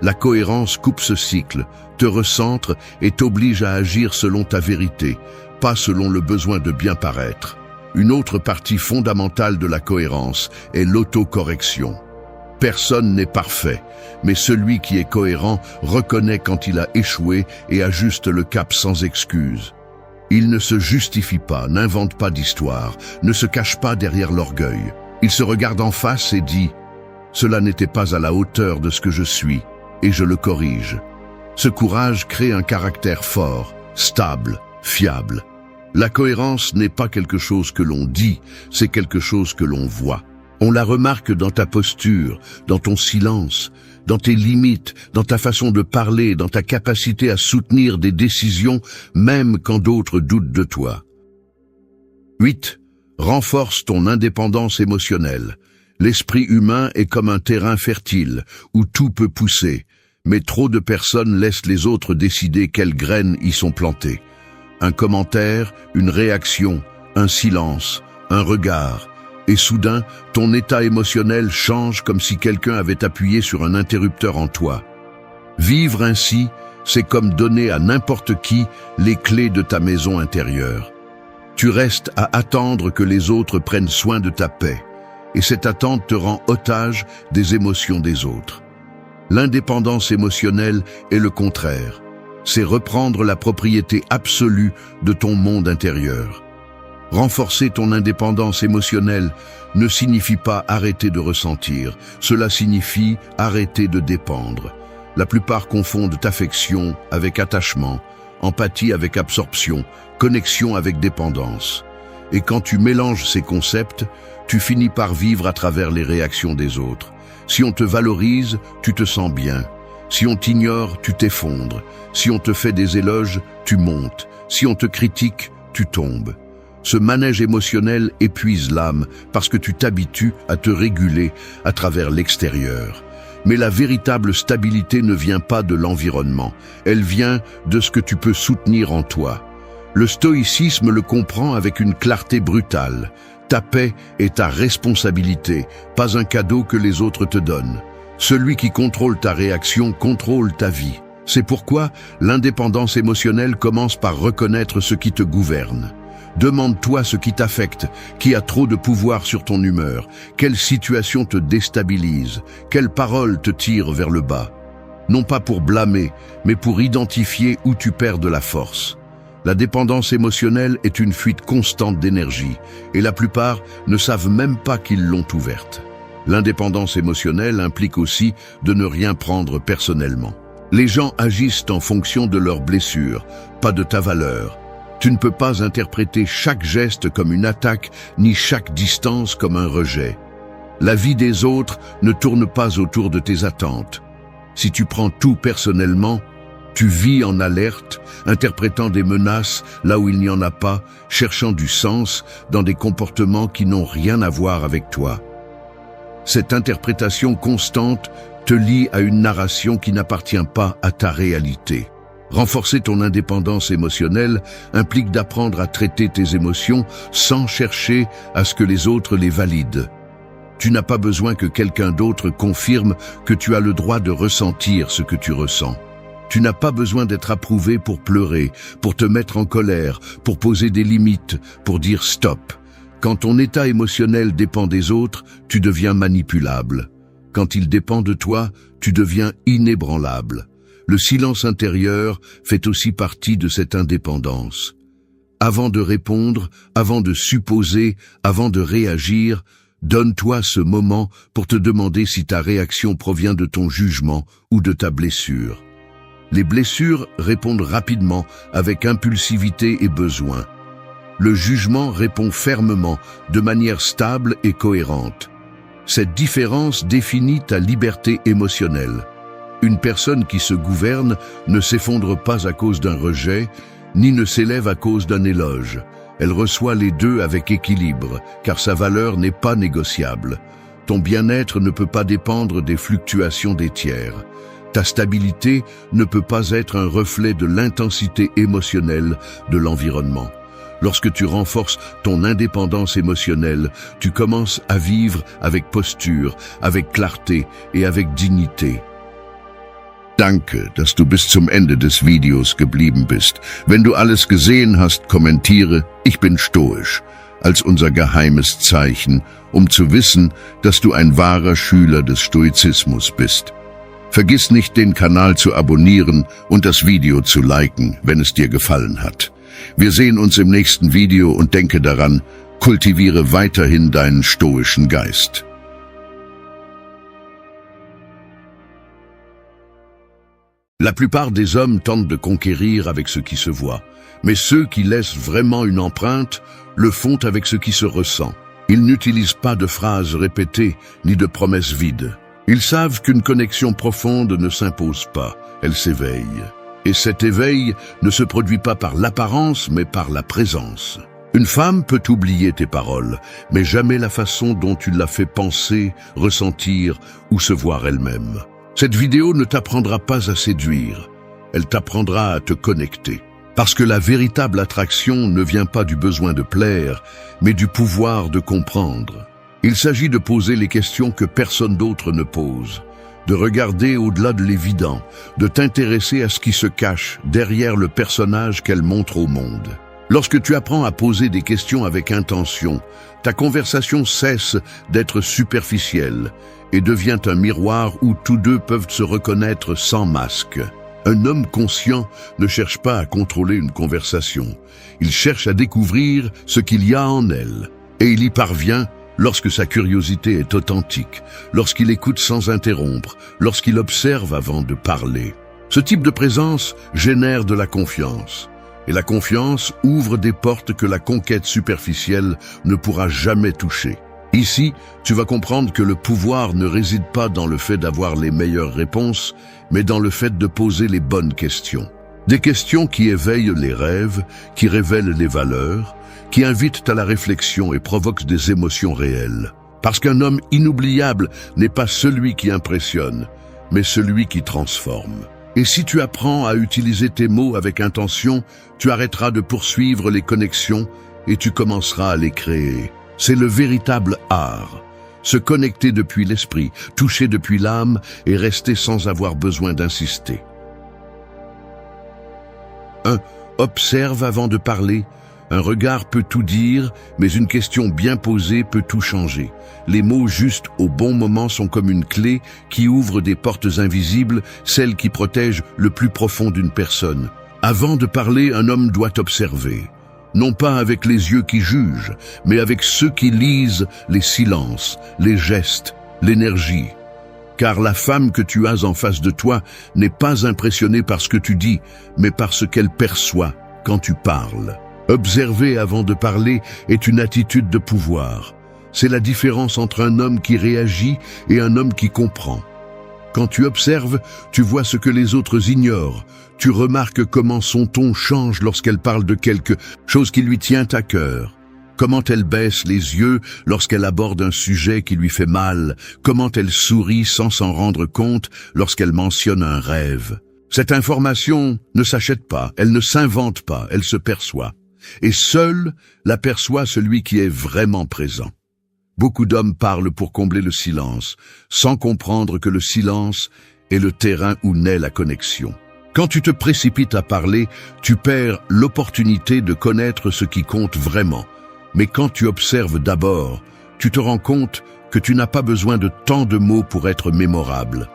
La cohérence coupe ce cycle, te recentre et t'oblige à agir selon ta vérité, pas selon le besoin de bien paraître. Une autre partie fondamentale de la cohérence est l'autocorrection. Personne n'est parfait, mais celui qui est cohérent reconnaît quand il a échoué et ajuste le cap sans excuse. Il ne se justifie pas, n'invente pas d'histoire, ne se cache pas derrière l'orgueil. Il se regarde en face et dit « Cela n'était pas à la hauteur de ce que je suis ». Et je le corrige. Ce courage crée un caractère fort, stable, fiable. La cohérence n'est pas quelque chose que l'on dit, c'est quelque chose que l'on voit. On la remarque dans ta posture, dans ton silence, dans tes limites, dans ta façon de parler, dans ta capacité à soutenir des décisions, même quand d'autres doutent de toi. 8. Renforce ton indépendance émotionnelle. L'esprit humain est comme un terrain fertile, où tout peut pousser, mais trop de personnes laissent les autres décider quelles graines y sont plantées. Un commentaire, une réaction, un silence, un regard, et soudain, ton état émotionnel change comme si quelqu'un avait appuyé sur un interrupteur en toi. Vivre ainsi, c'est comme donner à n'importe qui les clés de ta maison intérieure. Tu restes à attendre que les autres prennent soin de ta paix. Et cette attente te rend otage des émotions des autres. L'indépendance émotionnelle est le contraire. C'est reprendre la propriété absolue de ton monde intérieur. Renforcer ton indépendance émotionnelle ne signifie pas arrêter de ressentir, cela signifie arrêter de dépendre. La plupart confondent affection avec attachement, empathie avec absorption, connexion avec dépendance. Et quand tu mélanges ces concepts, tu finis par vivre à travers les réactions des autres. Si on te valorise, tu te sens bien. Si on t'ignore, tu t'effondres. Si on te fait des éloges, tu montes. Si on te critique, tu tombes. Ce manège émotionnel épuise l'âme parce que tu t'habitues à te réguler à travers l'extérieur. Mais la véritable stabilité ne vient pas de l'environnement. Elle vient de ce que tu peux soutenir en toi. Le stoïcisme le comprend avec une clarté brutale. Ta paix est ta responsabilité, pas un cadeau que les autres te donnent. Celui qui contrôle ta réaction contrôle ta vie. C'est pourquoi l'indépendance émotionnelle commence par reconnaître ce qui te gouverne. Demande-toi ce qui t'affecte, qui a trop de pouvoir sur ton humeur, quelle situation te déstabilise, quelle parole te tire vers le bas. Non pas pour blâmer, mais pour identifier où tu perds de la force. La dépendance émotionnelle est une fuite constante d'énergie, et la plupart ne savent même pas qu'ils l'ont ouverte. L'indépendance émotionnelle implique aussi de ne rien prendre personnellement. Les gens agissent en fonction de leurs blessures, pas de ta valeur. Tu ne peux pas interpréter chaque geste comme une attaque, ni chaque distance comme un rejet. La vie des autres ne tourne pas autour de tes attentes. Si tu prends tout personnellement, tu vis en alerte, interprétant des menaces là où il n'y en a pas, cherchant du sens dans des comportements qui n'ont rien à voir avec toi. Cette interprétation constante te lie à une narration qui n'appartient pas à ta réalité. Renforcer ton indépendance émotionnelle implique d'apprendre à traiter tes émotions sans chercher à ce que les autres les valident. Tu n'as pas besoin que quelqu'un d'autre confirme que tu as le droit de ressentir ce que tu ressens. Tu n'as pas besoin d'être approuvé pour pleurer, pour te mettre en colère, pour poser des limites, pour dire stop. Quand ton état émotionnel dépend des autres, tu deviens manipulable. Quand il dépend de toi, tu deviens inébranlable. Le silence intérieur fait aussi partie de cette indépendance. Avant de répondre, avant de supposer, avant de réagir, donne-toi ce moment pour te demander si ta réaction provient de ton jugement ou de ta blessure. Les blessures répondent rapidement, avec impulsivité et besoin. Le jugement répond fermement, de manière stable et cohérente. Cette différence définit ta liberté émotionnelle. Une personne qui se gouverne ne s'effondre pas à cause d'un rejet, ni ne s'élève à cause d'un éloge. Elle reçoit les deux avec équilibre, car sa valeur n'est pas négociable. Ton bien-être ne peut pas dépendre des fluctuations des tiers. Ta stabilité ne peut pas être un reflet de l'intensité émotionnelle de l'environnement. Lorsque tu renforces ton indépendance émotionnelle, tu commences à vivre avec posture, avec clarté et avec dignité. Danke, dass du bis zum Ende des Videos geblieben bist. Wenn du alles gesehen hast, kommentiere, ich bin stoisch, als unser geheimes Zeichen, zu wissen, dass du ein wahrer Schüler des Stoizismus bist. Vergiss nicht, den Kanal zu abonnieren und das Video zu liken, wenn es dir gefallen hat. Wir sehen uns im nächsten Video und denke daran, kultiviere weiterhin deinen stoischen Geist. La plupart des hommes tentent de conquérir avec ce qui se voit, mais ceux qui laissent vraiment une empreinte le font avec ce qui se ressent. Ils n'utilisent pas de phrases répétées ni de promesses vides. Ils savent qu'une connexion profonde ne s'impose pas, elle s'éveille. Et cet éveil ne se produit pas par l'apparence, mais par la présence. Une femme peut oublier tes paroles, mais jamais la façon dont tu l'as fait penser, ressentir ou se voir elle-même. Cette vidéo ne t'apprendra pas à séduire, elle t'apprendra à te connecter. Parce que la véritable attraction ne vient pas du besoin de plaire, mais du pouvoir de comprendre. Il s'agit de poser les questions que personne d'autre ne pose, de regarder au-delà de l'évident, de t'intéresser à ce qui se cache derrière le personnage qu'elle montre au monde. Lorsque tu apprends à poser des questions avec intention, ta conversation cesse d'être superficielle et devient un miroir où tous deux peuvent se reconnaître sans masque. Un homme conscient ne cherche pas à contrôler une conversation. Il cherche à découvrir ce qu'il y a en elle. Et il y parvient lorsque sa curiosité est authentique, lorsqu'il écoute sans interrompre, lorsqu'il observe avant de parler. Ce type de présence génère de la confiance. Et la confiance ouvre des portes que la conquête superficielle ne pourra jamais toucher. Ici, tu vas comprendre que le pouvoir ne réside pas dans le fait d'avoir les meilleures réponses, mais dans le fait de poser les bonnes questions. Des questions qui éveillent les rêves, qui révèlent les valeurs, qui invitent à la réflexion et provoquent des émotions réelles. Parce qu'un homme inoubliable n'est pas celui qui impressionne, mais celui qui transforme. Et si tu apprends à utiliser tes mots avec intention, tu arrêteras de poursuivre les connexions et tu commenceras à les créer. C'est le véritable art. Se connecter depuis l'esprit, toucher depuis l'âme et rester sans avoir besoin d'insister. 1. Observe avant de parler. Un regard peut tout dire, mais une question bien posée peut tout changer. Les mots justes au bon moment sont comme une clé qui ouvre des portes invisibles, celles qui protègent le plus profond d'une personne. Avant de parler, un homme doit observer. Non pas avec les yeux qui jugent, mais avec ceux qui lisent les silences, les gestes, l'énergie. Car la femme que tu as en face de toi n'est pas impressionnée par ce que tu dis, mais par ce qu'elle perçoit quand tu parles. Observer avant de parler est une attitude de pouvoir. C'est la différence entre un homme qui réagit et un homme qui comprend. Quand tu observes, tu vois ce que les autres ignorent. Tu remarques comment son ton change lorsqu'elle parle de quelque chose qui lui tient à cœur. Comment elle baisse les yeux lorsqu'elle aborde un sujet qui lui fait mal. Comment elle sourit sans s'en rendre compte lorsqu'elle mentionne un rêve. Cette information ne s'achète pas, elle ne s'invente pas, elle se perçoit. Et seul l'aperçoit celui qui est vraiment présent. Beaucoup d'hommes parlent pour combler le silence, sans comprendre que le silence est le terrain où naît la connexion. Quand tu te précipites à parler, tu perds l'opportunité de connaître ce qui compte vraiment. Mais quand tu observes d'abord, tu te rends compte que tu n'as pas besoin de tant de mots pour être mémorable.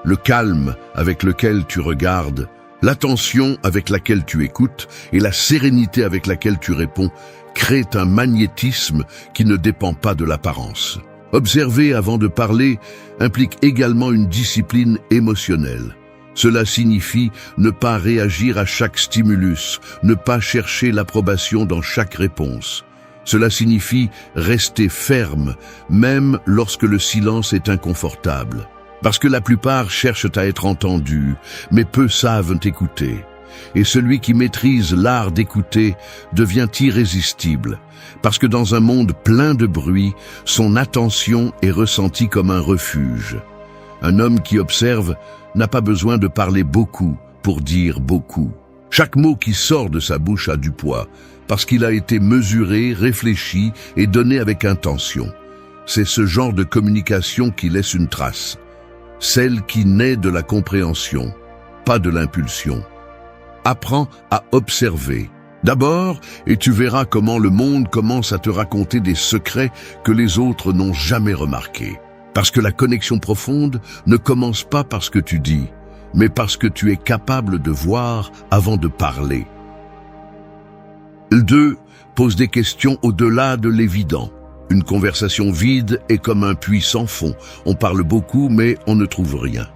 Le calme avec lequel tu regardes, l'attention avec laquelle tu écoutes et la sérénité avec laquelle tu réponds créent un magnétisme qui ne dépend pas de l'apparence. Observer avant de parler implique également une discipline émotionnelle. Cela signifie ne pas réagir à chaque stimulus, ne pas chercher l'approbation dans chaque réponse. Cela signifie rester ferme, même lorsque le silence est inconfortable. Parce que la plupart cherchent à être entendus, mais peu savent écouter. Et celui qui maîtrise l'art d'écouter devient irrésistible, parce que dans un monde plein de bruit, son attention est ressentie comme un refuge. Un homme qui observe n'a pas besoin de parler beaucoup pour dire beaucoup. Chaque mot qui sort de sa bouche a du poids, parce qu'il a été mesuré, réfléchi et donné avec intention. C'est ce genre de communication qui laisse une trace, celle qui naît de la compréhension, pas de l'impulsion. Apprends à observer. D'abord, et tu verras comment le monde commence à te raconter des secrets que les autres n'ont jamais remarqués. Parce que la connexion profonde ne commence pas par ce que tu dis, mais parce que tu es capable de voir avant de parler. 2. Pose des questions au-delà de l'évident. Une conversation vide est comme un puits sans fond. On parle beaucoup, mais on ne trouve rien.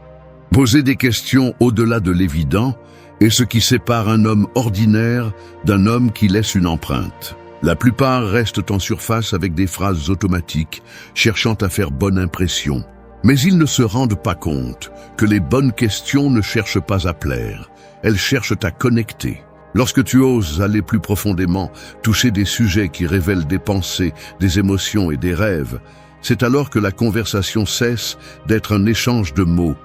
Poser des questions au-delà de l'évident est ce qui sépare un homme ordinaire d'un homme qui laisse une empreinte. La plupart restent en surface avec des phrases automatiques, cherchant à faire bonne impression. Mais ils ne se rendent pas compte que les bonnes questions ne cherchent pas à plaire, elles cherchent à connecter. Lorsque tu oses aller plus profondément, toucher des sujets qui révèlent des pensées, des émotions et des rêves, c'est alors que la conversation cesse d'être un échange de mots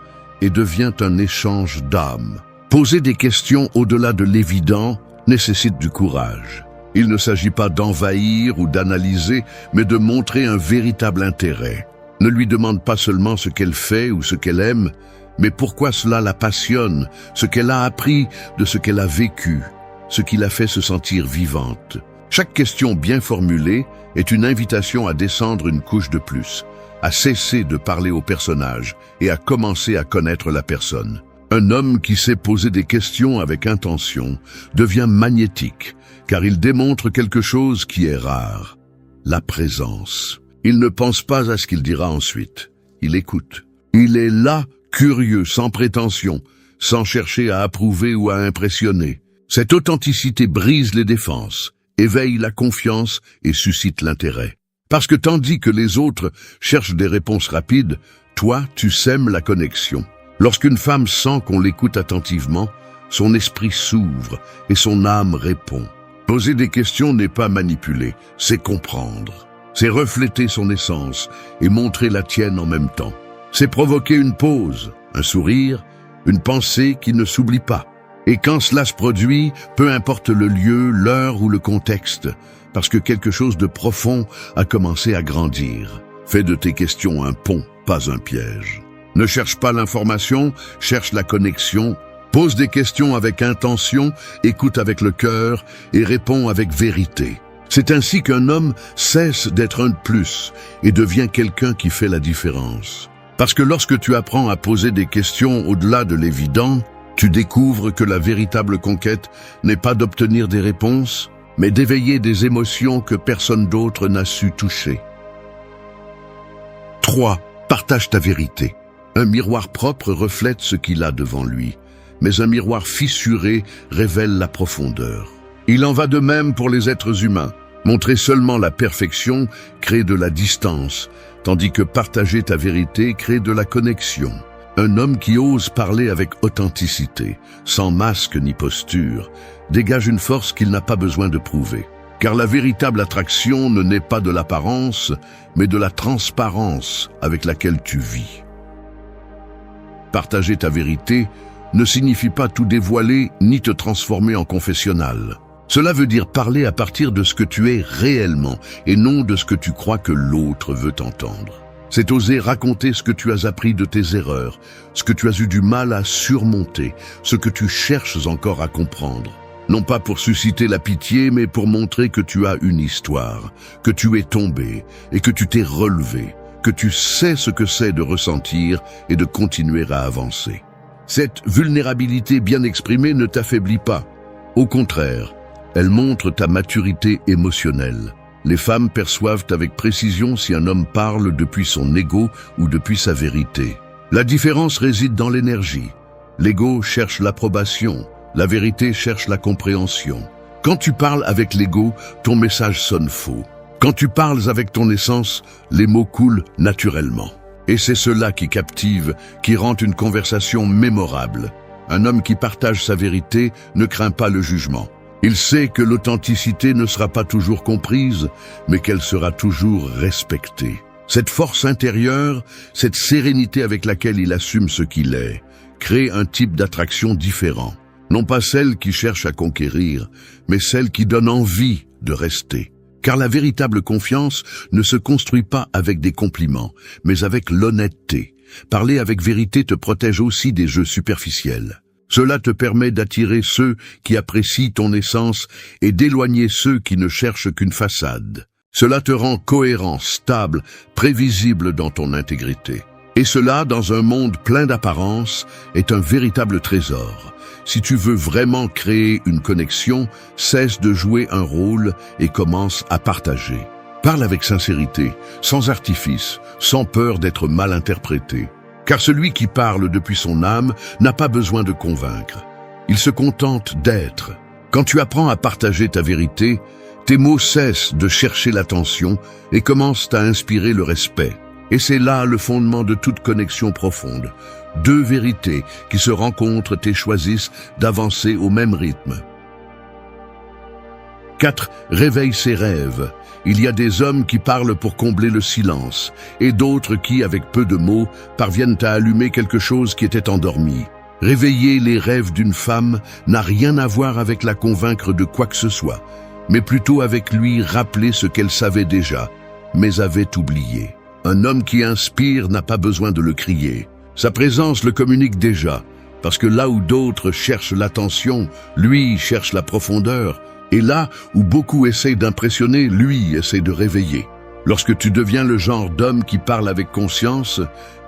et devient un échange d'âme. Poser des questions au-delà de l'évident nécessite du courage. Il ne s'agit pas d'envahir ou d'analyser, mais de montrer un véritable intérêt. Ne lui demande pas seulement ce qu'elle fait ou ce qu'elle aime, mais pourquoi cela la passionne, ce qu'elle a appris de ce qu'elle a vécu, ce qui la fait se sentir vivante. Chaque question bien formulée est une invitation à descendre une couche de plus, à cesser de parler au personnage et à commencer à connaître la personne. Un homme qui sait poser des questions avec intention devient magnétique, car il démontre quelque chose qui est rare, la présence. Il ne pense pas à ce qu'il dira ensuite, il écoute. Il est là, curieux, sans prétention, sans chercher à approuver ou à impressionner. Cette authenticité brise les défenses, éveille la confiance et suscite l'intérêt. Parce que tandis que les autres cherchent des réponses rapides, toi, tu sèmes la connexion. Lorsqu'une femme sent qu'on l'écoute attentivement, son esprit s'ouvre et son âme répond. Poser des questions n'est pas manipuler, c'est comprendre. C'est refléter son essence et montrer la tienne en même temps. C'est provoquer une pause, un sourire, une pensée qui ne s'oublie pas. Et quand cela se produit, peu importe le lieu, l'heure ou le contexte, parce que quelque chose de profond a commencé à grandir. Fais de tes questions un pont, pas un piège. Ne cherche pas l'information, cherche la connexion. Pose des questions avec intention, écoute avec le cœur et réponds avec vérité. C'est ainsi qu'un homme cesse d'être un de plus et devient quelqu'un qui fait la différence. Parce que lorsque tu apprends à poser des questions au-delà de l'évident, tu découvres que la véritable conquête n'est pas d'obtenir des réponses, mais d'éveiller des émotions que personne d'autre n'a su toucher. 3. Partage ta vérité. Un miroir propre reflète ce qu'il a devant lui, mais un miroir fissuré révèle la profondeur. Il en va de même pour les êtres humains. Montrer seulement la perfection crée de la distance, tandis que partager ta vérité crée de la connexion. Un homme qui ose parler avec authenticité, sans masque ni posture, dégage une force qu'il n'a pas besoin de prouver. Car la véritable attraction ne naît pas de l'apparence, mais de la transparence avec laquelle tu vis. Partager ta vérité ne signifie pas tout dévoiler ni te transformer en confessionnal. Cela veut dire parler à partir de ce que tu es réellement et non de ce que tu crois que l'autre veut entendre. C'est oser raconter ce que tu as appris de tes erreurs, ce que tu as eu du mal à surmonter, ce que tu cherches encore à comprendre. Non pas pour susciter la pitié, mais pour montrer que tu as une histoire, que tu es tombé et que tu t'es relevé, que tu sais ce que c'est de ressentir et de continuer à avancer. Cette vulnérabilité bien exprimée ne t'affaiblit pas. Au contraire, elle montre ta maturité émotionnelle. Les femmes perçoivent avec précision si un homme parle depuis son ego ou depuis sa vérité. La différence réside dans l'énergie. L'ego cherche l'approbation, la vérité cherche la compréhension. Quand tu parles avec l'ego, ton message sonne faux. Quand tu parles avec ton essence, les mots coulent naturellement. Et c'est cela qui captive, qui rend une conversation mémorable. Un homme qui partage sa vérité ne craint pas le jugement. Il sait que l'authenticité ne sera pas toujours comprise, mais qu'elle sera toujours respectée. Cette force intérieure, cette sérénité avec laquelle il assume ce qu'il est, crée un type d'attraction différent. Non pas celle qui cherche à conquérir, mais celle qui donne envie de rester. Car la véritable confiance ne se construit pas avec des compliments, mais avec l'honnêteté. Parler avec vérité te protège aussi des jeux superficiels. Cela te permet d'attirer ceux qui apprécient ton essence et d'éloigner ceux qui ne cherchent qu'une façade. Cela te rend cohérent, stable, prévisible dans ton intégrité. Et cela, dans un monde plein d'apparences, est un véritable trésor. Si tu veux vraiment créer une connexion, cesse de jouer un rôle et commence à partager. Parle avec sincérité, sans artifice, sans peur d'être mal interprété. Car celui qui parle depuis son âme n'a pas besoin de convaincre. Il se contente d'être. Quand tu apprends à partager ta vérité, tes mots cessent de chercher l'attention et commencent à inspirer le respect. Et c'est là le fondement de toute connexion profonde. Deux vérités qui se rencontrent et choisissent d'avancer au même rythme. 4. Réveille ses rêves. Il y a des hommes qui parlent pour combler le silence, et d'autres qui, avec peu de mots, parviennent à allumer quelque chose qui était endormi. Réveiller les rêves d'une femme n'a rien à voir avec la convaincre de quoi que ce soit, mais plutôt avec lui rappeler ce qu'elle savait déjà, mais avait oublié. Un homme qui inspire n'a pas besoin de le crier. Sa présence le communique déjà, parce que là où d'autres cherchent l'attention, lui cherche la profondeur. Et là où beaucoup essayent d'impressionner, lui essaie de réveiller. Lorsque tu deviens le genre d'homme qui parle avec conscience,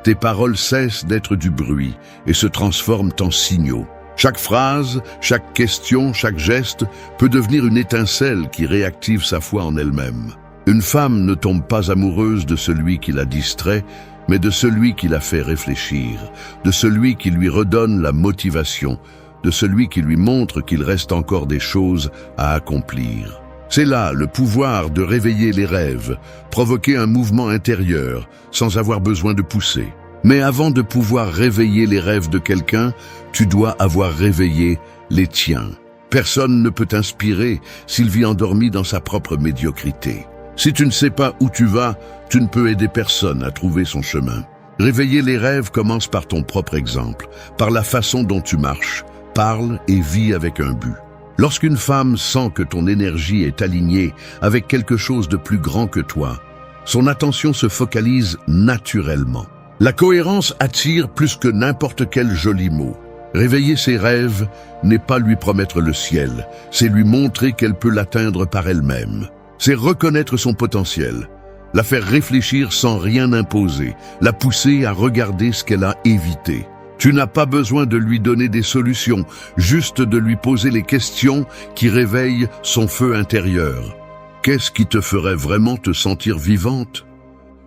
tes paroles cessent d'être du bruit et se transforment en signaux. Chaque phrase, chaque question, chaque geste peut devenir une étincelle qui réactive sa foi en elle-même. Une femme ne tombe pas amoureuse de celui qui la distrait, mais de celui qui la fait réfléchir, de celui qui lui redonne la motivation, de celui qui lui montre qu'il reste encore des choses à accomplir. C'est là le pouvoir de réveiller les rêves, provoquer un mouvement intérieur, sans avoir besoin de pousser. Mais avant de pouvoir réveiller les rêves de quelqu'un, tu dois avoir réveillé les tiens. Personne ne peut t'inspirer s'il vit endormi dans sa propre médiocrité. Si tu ne sais pas où tu vas, tu ne peux aider personne à trouver son chemin. Réveiller les rêves commence par ton propre exemple, par la façon dont tu marches, parle et vis avec un but. Lorsqu'une femme sent que ton énergie est alignée avec quelque chose de plus grand que toi, son attention se focalise naturellement. La cohérence attire plus que n'importe quel joli mot. Réveiller ses rêves n'est pas lui promettre le ciel, c'est lui montrer qu'elle peut l'atteindre par elle-même. C'est reconnaître son potentiel, la faire réfléchir sans rien imposer, la pousser à regarder ce qu'elle a évité. Tu n'as pas besoin de lui donner des solutions, juste de lui poser les questions qui réveillent son feu intérieur. Qu'est-ce qui te ferait vraiment te sentir vivante?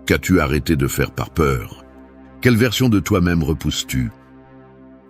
Qu'as-tu arrêté de faire par peur? Quelle version de toi-même repousses-tu?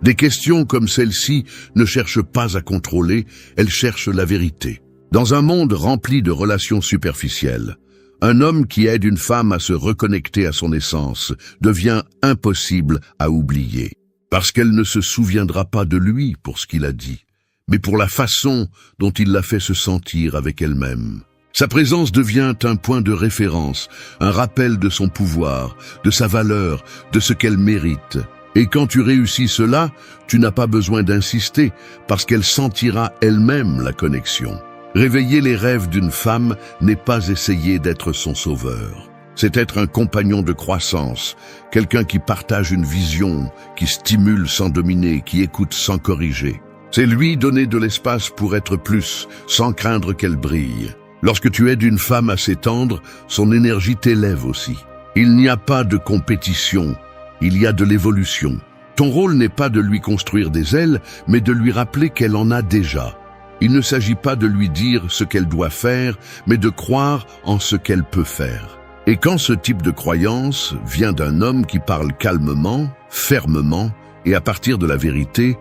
Des questions comme celle-ci ne cherchent pas à contrôler, elles cherchent la vérité. Dans un monde rempli de relations superficielles, un homme qui aide une femme à se reconnecter à son essence devient impossible à oublier. Parce qu'elle ne se souviendra pas de lui pour ce qu'il a dit, mais pour la façon dont il l'a fait se sentir avec elle-même. Sa présence devient un point de référence, un rappel de son pouvoir, de sa valeur, de ce qu'elle mérite. Et quand tu réussis cela, tu n'as pas besoin d'insister, parce qu'elle sentira elle-même la connexion. Réveiller les rêves d'une femme n'est pas essayer d'être son sauveur. C'est être un compagnon de croissance, quelqu'un qui partage une vision, qui stimule sans dominer, qui écoute sans corriger. C'est lui donner de l'espace pour être plus, sans craindre qu'elle brille. Lorsque tu aides une femme à s'étendre, son énergie t'élève aussi. Il n'y a pas de compétition, il y a de l'évolution. Ton rôle n'est pas de lui construire des ailes, mais de lui rappeler qu'elle en a déjà. Il ne s'agit pas de lui dire ce qu'elle doit faire, mais de croire en ce qu'elle peut faire. Et quand ce type de croyance vient d'un homme qui parle calmement, fermement, et à partir de la vérité,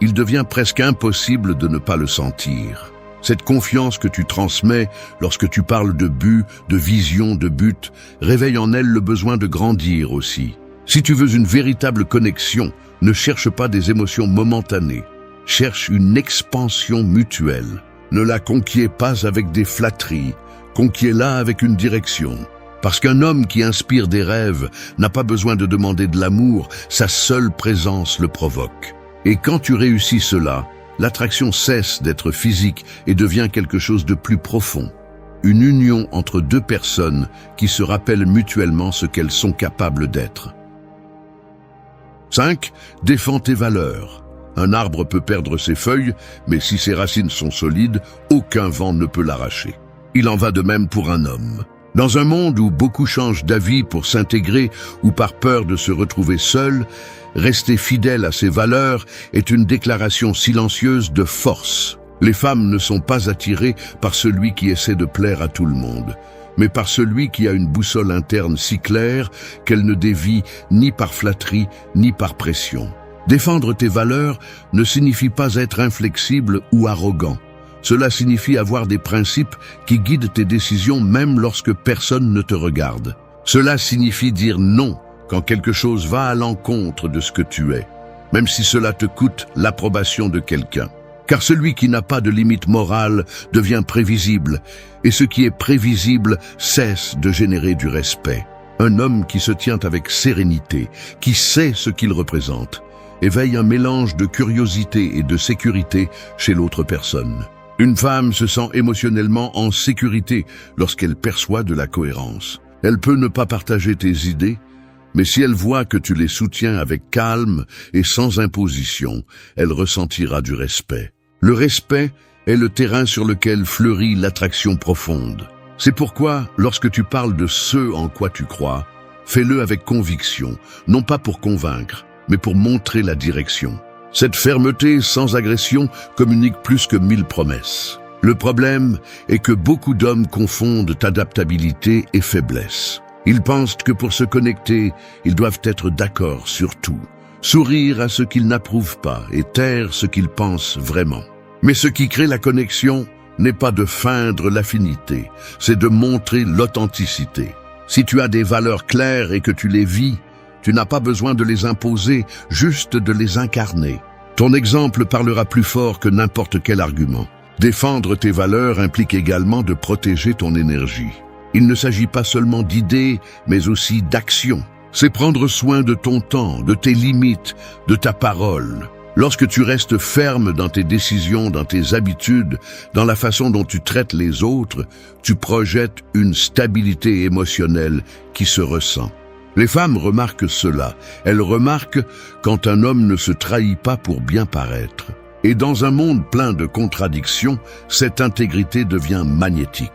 il devient presque impossible de ne pas le sentir. Cette confiance que tu transmets lorsque tu parles de but, de vision, de but, réveille en elle le besoin de grandir aussi. Si tu veux une véritable connexion, ne cherche pas des émotions momentanées. Cherche une expansion mutuelle. Ne la conquiers pas avec des flatteries, conquiers-la avec une direction. Parce qu'un homme qui inspire des rêves n'a pas besoin de demander de l'amour, sa seule présence le provoque. Et quand tu réussis cela, l'attraction cesse d'être physique et devient quelque chose de plus profond. Une union entre deux personnes qui se rappellent mutuellement ce qu'elles sont capables d'être. 5. Défends tes valeurs. Un arbre peut perdre ses feuilles, mais si ses racines sont solides, aucun vent ne peut l'arracher. Il en va de même pour un homme. Dans un monde où beaucoup changent d'avis pour s'intégrer ou par peur de se retrouver seul, rester fidèle à ses valeurs est une déclaration silencieuse de force. Les femmes ne sont pas attirées par celui qui essaie de plaire à tout le monde, mais par celui qui a une boussole interne si claire qu'elle ne dévie ni par flatterie ni par pression. Défendre tes valeurs ne signifie pas être inflexible ou arrogant. Cela signifie avoir des principes qui guident tes décisions même lorsque personne ne te regarde. Cela signifie dire non quand quelque chose va à l'encontre de ce que tu es, même si cela te coûte l'approbation de quelqu'un. Car celui qui n'a pas de limite morale devient prévisible, et ce qui est prévisible cesse de générer du respect. Un homme qui se tient avec sérénité, qui sait ce qu'il représente, éveille un mélange de curiosité et de sécurité chez l'autre personne. Une femme se sent émotionnellement en sécurité lorsqu'elle perçoit de la cohérence. Elle peut ne pas partager tes idées, mais si elle voit que tu les soutiens avec calme et sans imposition, elle ressentira du respect. Le respect est le terrain sur lequel fleurit l'attraction profonde. C'est pourquoi, lorsque tu parles de ce en quoi tu crois, fais-le avec conviction, non pas pour convaincre, mais pour montrer la direction. Cette fermeté sans agression communique plus que 1000 promesses. Le problème est que beaucoup d'hommes confondent adaptabilité et faiblesse. Ils pensent que pour se connecter, ils doivent être d'accord sur tout, sourire à ce qu'ils n'approuvent pas et taire ce qu'ils pensent vraiment. Mais ce qui crée la connexion n'est pas de feindre l'affinité, c'est de montrer l'authenticité. Si tu as des valeurs claires et que tu les vis, tu n'as pas besoin de les imposer, juste de les incarner. Ton exemple parlera plus fort que n'importe quel argument. Défendre tes valeurs implique également de protéger ton énergie. Il ne s'agit pas seulement d'idées, mais aussi d'actions. C'est prendre soin de ton temps, de tes limites, de ta parole. Lorsque tu restes ferme dans tes décisions, dans tes habitudes, dans la façon dont tu traites les autres, tu projettes une stabilité émotionnelle qui se ressent. Les femmes remarquent cela. Elles remarquent quand un homme ne se trahit pas pour bien paraître. Et dans un monde plein de contradictions, cette intégrité devient magnétique.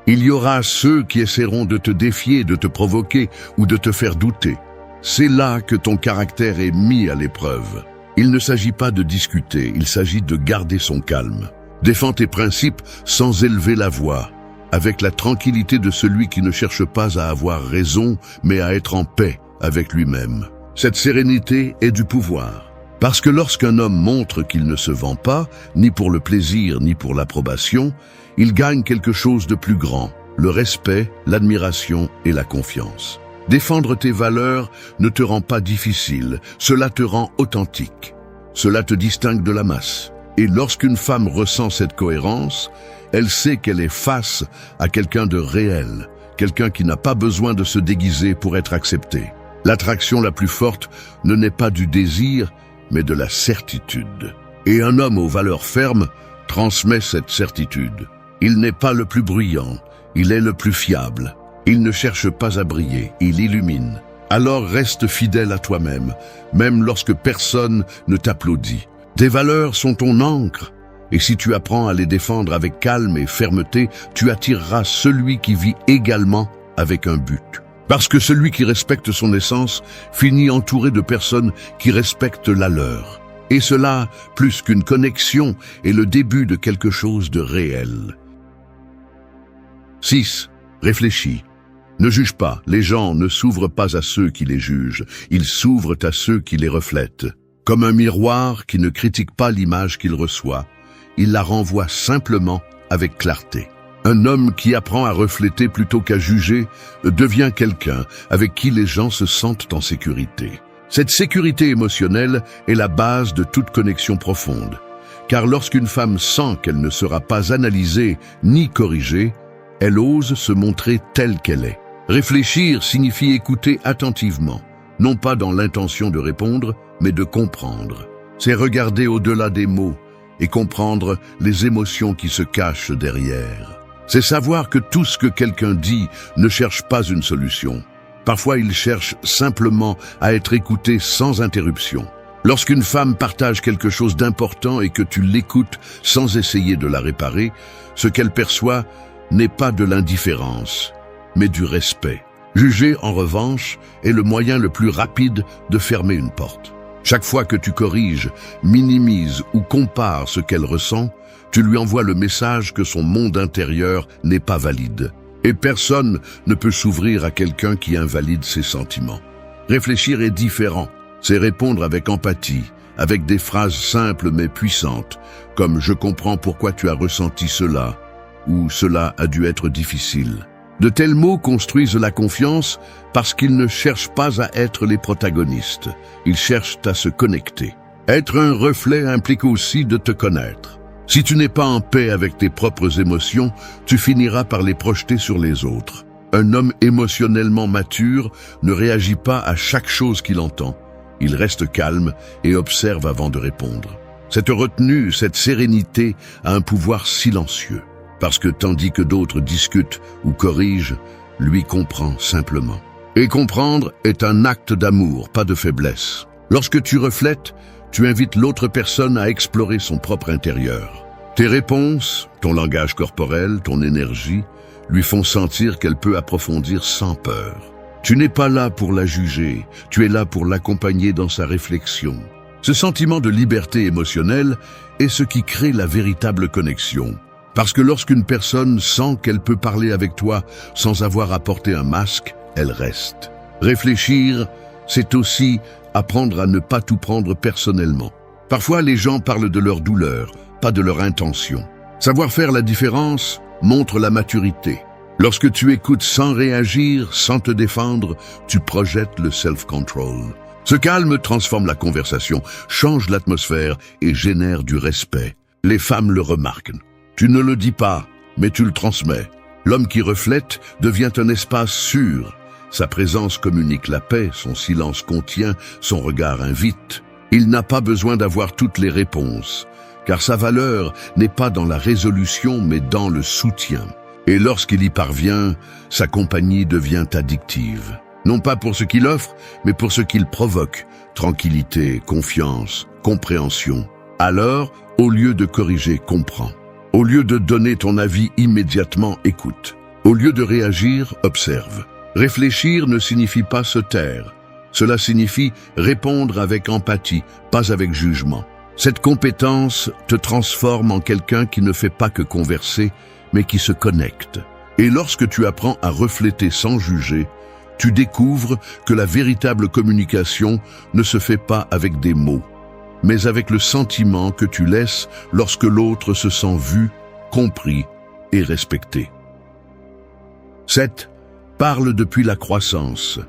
Il y aura ceux qui essaieront de te défier, de te provoquer ou de te faire douter. C'est là que ton caractère est mis à l'épreuve. Il ne s'agit pas de discuter, il s'agit de garder son calme. Défends tes principes sans élever la voix, avec la tranquillité de celui qui ne cherche pas à avoir raison, mais à être en paix avec lui-même. Cette sérénité est du pouvoir. Parce que lorsqu'un homme montre qu'il ne se vend pas, ni pour le plaisir, ni pour l'approbation, il gagne quelque chose de plus grand, le respect, l'admiration et la confiance. Défendre tes valeurs ne te rend pas difficile, cela te rend authentique. Cela te distingue de la masse. Et lorsqu'une femme ressent cette cohérence, elle sait qu'elle est face à quelqu'un de réel, quelqu'un qui n'a pas besoin de se déguiser pour être accepté. L'attraction la plus forte ne naît pas du désir, mais de la certitude. Et un homme aux valeurs fermes transmet cette certitude. Il n'est pas le plus bruyant, il est le plus fiable. Il ne cherche pas à briller, il illumine. Alors reste fidèle à toi-même, même lorsque personne ne t'applaudit. Tes valeurs sont ton encre, et si tu apprends à les défendre avec calme et fermeté, tu attireras celui qui vit également avec un but. Parce que celui qui respecte son essence finit entouré de personnes qui respectent la leur. Et cela, plus qu'une connexion, est le début de quelque chose de réel. 6. Réfléchis. Ne juge pas, les gens ne s'ouvrent pas à ceux qui les jugent, ils s'ouvrent à ceux qui les reflètent. Comme un miroir qui ne critique pas l'image qu'il reçoit, il la renvoie simplement avec clarté. Un homme qui apprend à refléter plutôt qu'à juger devient quelqu'un avec qui les gens se sentent en sécurité. Cette sécurité émotionnelle est la base de toute connexion profonde, car lorsqu'une femme sent qu'elle ne sera pas analysée ni corrigée, elle ose se montrer telle qu'elle est. Réfléchir signifie écouter attentivement, non pas dans l'intention de répondre, mais de comprendre. C'est regarder au-delà des mots et comprendre les émotions qui se cachent derrière. C'est savoir que tout ce que quelqu'un dit ne cherche pas une solution. Parfois, il cherche simplement à être écouté sans interruption. Lorsqu'une femme partage quelque chose d'important et que tu l'écoutes sans essayer de la réparer, ce qu'elle perçoit n'est pas de l'indifférence, mais du respect. Juger, en revanche, est le moyen le plus rapide de fermer une porte. Chaque fois que tu corriges, minimises ou compares ce qu'elle ressent, tu lui envoies le message que son monde intérieur n'est pas valide. Et personne ne peut s'ouvrir à quelqu'un qui invalide ses sentiments. Réfléchir est différent. C'est répondre avec empathie, avec des phrases simples mais puissantes, comme « je comprends pourquoi tu as ressenti cela » ou « cela a dû être difficile ». De tels mots construisent la confiance parce qu'ils ne cherchent pas à être les protagonistes. Ils cherchent à se connecter. Être un reflet implique aussi de te connaître. Si tu n'es pas en paix avec tes propres émotions, tu finiras par les projeter sur les autres. Un homme émotionnellement mature ne réagit pas à chaque chose qu'il entend. Il reste calme et observe avant de répondre. Cette retenue, cette sérénité a un pouvoir silencieux. Parce que tandis que d'autres discutent ou corrigent, lui comprend simplement. Et comprendre est un acte d'amour, pas de faiblesse. Lorsque tu reflètes, tu invites l'autre personne à explorer son propre intérieur. Tes réponses, ton langage corporel, ton énergie, lui font sentir qu'elle peut approfondir sans peur. Tu n'es pas là pour la juger, tu es là pour l'accompagner dans sa réflexion. Ce sentiment de liberté émotionnelle est ce qui crée la véritable connexion. Parce que lorsqu'une personne sent qu'elle peut parler avec toi sans avoir à porter un masque, elle reste. Réfléchir, c'est aussi apprendre à ne pas tout prendre personnellement. Parfois, les gens parlent de leur douleur, pas de leur intention. Savoir faire la différence montre la maturité. Lorsque tu écoutes sans réagir, sans te défendre, tu projettes le self-control. Ce calme transforme la conversation, change l'atmosphère et génère du respect. Les femmes le remarquent. Tu ne le dis pas, mais tu le transmets. L'homme qui reflète devient un espace sûr. Sa présence communique la paix, son silence contient, son regard invite. Il n'a pas besoin d'avoir toutes les réponses, car sa valeur n'est pas dans la résolution, mais dans le soutien. Et lorsqu'il y parvient, sa compagnie devient addictive. Non pas pour ce qu'il offre, mais pour ce qu'il provoque. Tranquillité, confiance, compréhension. Alors, au lieu de corriger, comprends. Au lieu de donner ton avis immédiatement, écoute. Au lieu de réagir, observe. Réfléchir ne signifie pas se taire. Cela signifie répondre avec empathie, pas avec jugement. Cette compétence te transforme en quelqu'un qui ne fait pas que converser, mais qui se connecte. Et lorsque tu apprends à refléter sans juger, tu découvres que la véritable communication ne se fait pas avec des mots, mais avec le sentiment que tu laisses lorsque l'autre se sent vu, compris et respecté. 7. Parle depuis la croissance.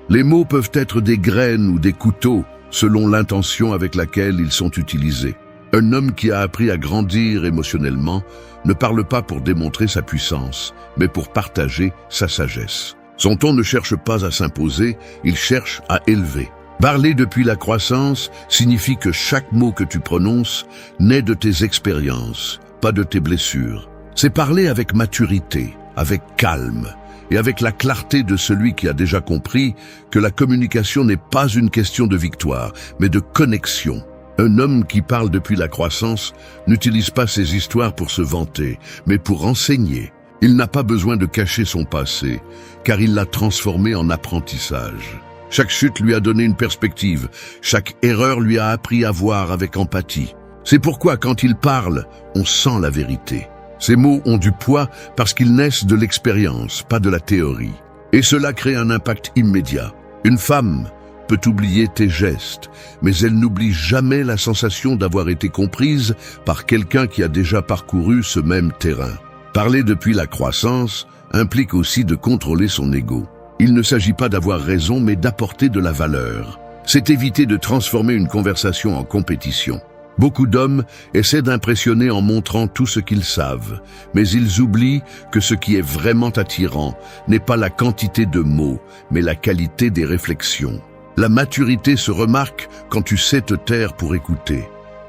Les mots peuvent être des graines ou des couteaux, selon l'intention avec laquelle ils sont utilisés. Un homme qui a appris à grandir émotionnellement ne parle pas pour démontrer sa puissance, mais pour partager sa sagesse. Son ton ne cherche pas à s'imposer, il cherche à élever. Parler depuis la croissance signifie que chaque mot que tu prononces naît de tes expériences, pas de tes blessures. C'est parler avec maturité, avec calme, et avec la clarté de celui qui a déjà compris que la communication n'est pas une question de victoire, mais de connexion. Un homme qui parle depuis la croissance n'utilise pas ses histoires pour se vanter, mais pour enseigner. Il n'a pas besoin de cacher son passé, car il l'a transformé en apprentissage. Chaque chute lui a donné une perspective, chaque erreur lui a appris à voir avec empathie. C'est pourquoi quand il parle, on sent la vérité. Ces mots ont du poids parce qu'ils naissent de l'expérience, pas de la théorie. Et cela crée un impact immédiat. Une femme peut oublier tes gestes, mais elle n'oublie jamais la sensation d'avoir été comprise par quelqu'un qui a déjà parcouru ce même terrain. Parler depuis la croissance implique aussi de contrôler son ego. Il ne s'agit pas d'avoir raison, mais d'apporter de la valeur. C'est éviter de transformer une conversation en compétition. Beaucoup d'hommes essaient d'impressionner en montrant tout ce qu'ils savent, mais ils oublient que ce qui est vraiment attirant n'est pas la quantité de mots, mais la qualité des réflexions. La maturité se remarque quand tu sais te taire pour écouter.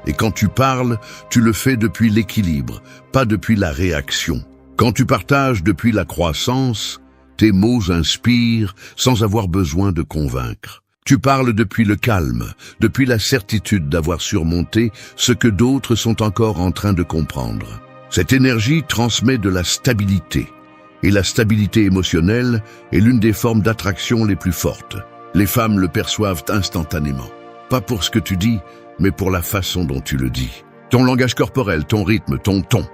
Et quand tu parles, tu le fais depuis l'équilibre, pas depuis la réaction. Quand tu partages depuis la croissance, tes mots inspirent sans avoir besoin de convaincre. Tu parles depuis le calme, depuis la certitude d'avoir surmonté ce que d'autres sont encore en train de comprendre. Cette énergie transmet de la stabilité. Et la stabilité émotionnelle est l'une des formes d'attraction les plus fortes. Les femmes le perçoivent instantanément. Pas pour ce que tu dis, mais pour la façon dont tu le dis. Ton langage corporel, ton rythme, ton ton,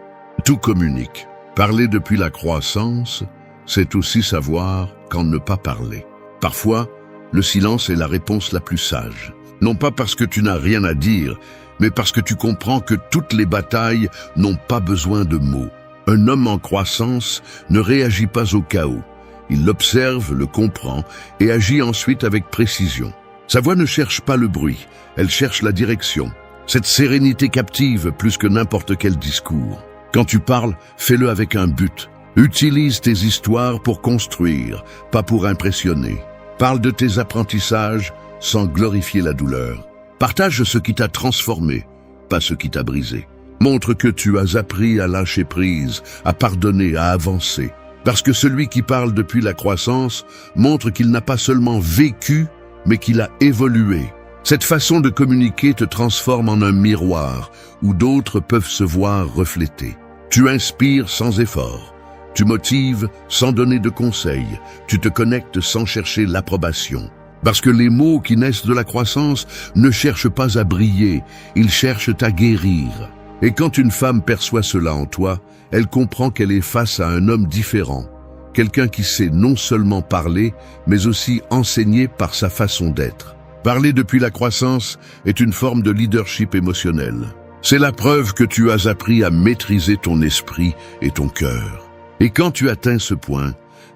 tout communique. Parler depuis la croissance, c'est aussi savoir quand ne pas parler. Parfois, le silence est la réponse la plus sage. Non pas parce que tu n'as rien à dire, mais parce que tu comprends que toutes les batailles n'ont pas besoin de mots. Un homme en croissance ne réagit pas au chaos. Il l'observe, le comprend et agit ensuite avec précision. Sa voix ne cherche pas le bruit, elle cherche la direction. Cette sérénité captive plus que n'importe quel discours. Quand tu parles, fais-le avec un but. Utilise tes histoires pour construire, pas pour impressionner. Parle de tes apprentissages sans glorifier la douleur. Partage ce qui t'a transformé, pas ce qui t'a brisé. Montre que tu as appris à lâcher prise, à pardonner, à avancer. Parce que celui qui parle depuis la croissance montre qu'il n'a pas seulement vécu, mais qu'il a évolué. Cette façon de communiquer te transforme en un miroir où d'autres peuvent se voir refléter. Tu inspires sans effort. Tu motives sans donner de conseils. Tu te connectes sans chercher l'approbation. Parce que les mots qui naissent de la croissance ne cherchent pas à briller, ils cherchent à guérir. Et quand une femme perçoit cela en toi, elle comprend qu'elle est face à un homme différent. Quelqu'un qui sait non seulement parler, mais aussi enseigner par sa façon d'être. Parler depuis la croissance est une forme de leadership émotionnel. C'est la preuve que tu as appris à maîtriser ton esprit et ton cœur. Et quand tu atteins ce point,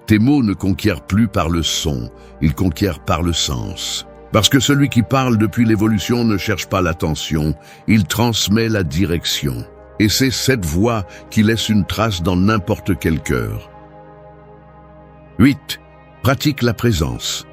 tes mots ne conquièrent plus par le son, ils conquièrent par le sens. Parce que celui qui parle depuis l'évolution ne cherche pas l'attention, il transmet la direction. Et c'est cette voix qui laisse une trace dans n'importe quel cœur. 8. Pratique la présence.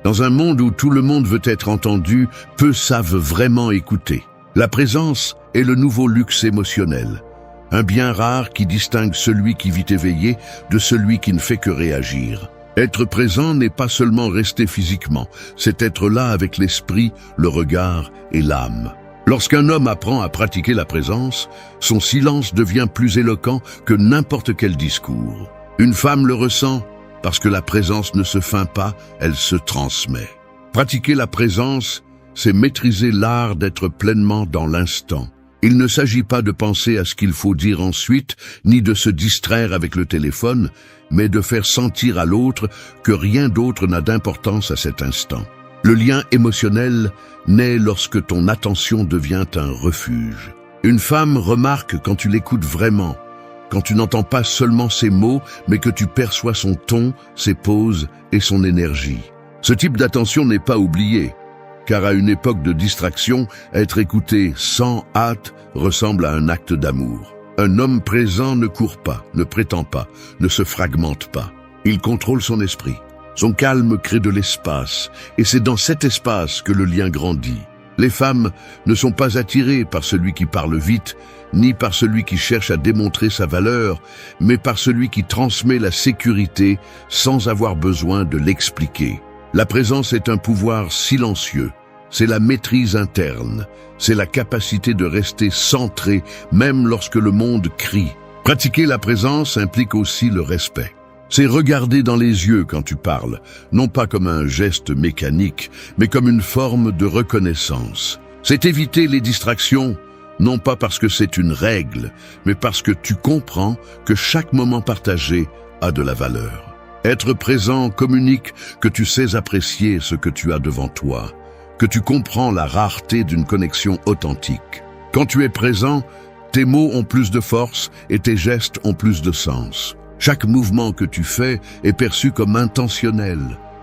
Dans un monde où tout le monde veut être entendu, peu savent vraiment écouter. La présence est le nouveau luxe émotionnel. Un bien rare qui distingue celui qui vit éveillé de celui qui ne fait que réagir. Être présent n'est pas seulement rester physiquement, c'est être là avec l'esprit, le regard et l'âme. Lorsqu'un homme apprend à pratiquer la présence, son silence devient plus éloquent que n'importe quel discours. Une femme le ressent parce que la présence ne se feint pas, elle se transmet. Pratiquer la présence, c'est maîtriser l'art d'être pleinement dans l'instant. Il ne s'agit pas de penser à ce qu'il faut dire ensuite, ni de se distraire avec le téléphone, mais de faire sentir à l'autre que rien d'autre n'a d'importance à cet instant. Le lien émotionnel naît lorsque ton attention devient un refuge. Une femme remarque quand tu l'écoutes vraiment, quand tu n'entends pas seulement ses mots, mais que tu perçois son ton, ses pauses et son énergie. Ce type d'attention n'est pas oublié, car à une époque de distraction, être écouté sans hâte ressemble à un acte d'amour. Un homme présent ne court pas, ne prétend pas, ne se fragmente pas. Il contrôle son esprit. Son calme crée de l'espace, et c'est dans cet espace que le lien grandit. Les femmes ne sont pas attirées par celui qui parle vite, ni par celui qui cherche à démontrer sa valeur, mais par celui qui transmet la sécurité sans avoir besoin de l'expliquer. La présence est un pouvoir silencieux. C'est la maîtrise interne. C'est la capacité de rester centré, même lorsque le monde crie. Pratiquer la présence implique aussi le respect. C'est regarder dans les yeux quand tu parles, non pas comme un geste mécanique, mais comme une forme de reconnaissance. C'est éviter les distractions, non pas parce que c'est une règle, mais parce que tu comprends que chaque moment partagé a de la valeur. Être présent communique que tu sais apprécier ce que tu as devant toi, que tu comprends la rareté d'une connexion authentique. Quand tu es présent, tes mots ont plus de force et tes gestes ont plus de sens. Chaque mouvement que tu fais est perçu comme intentionnel,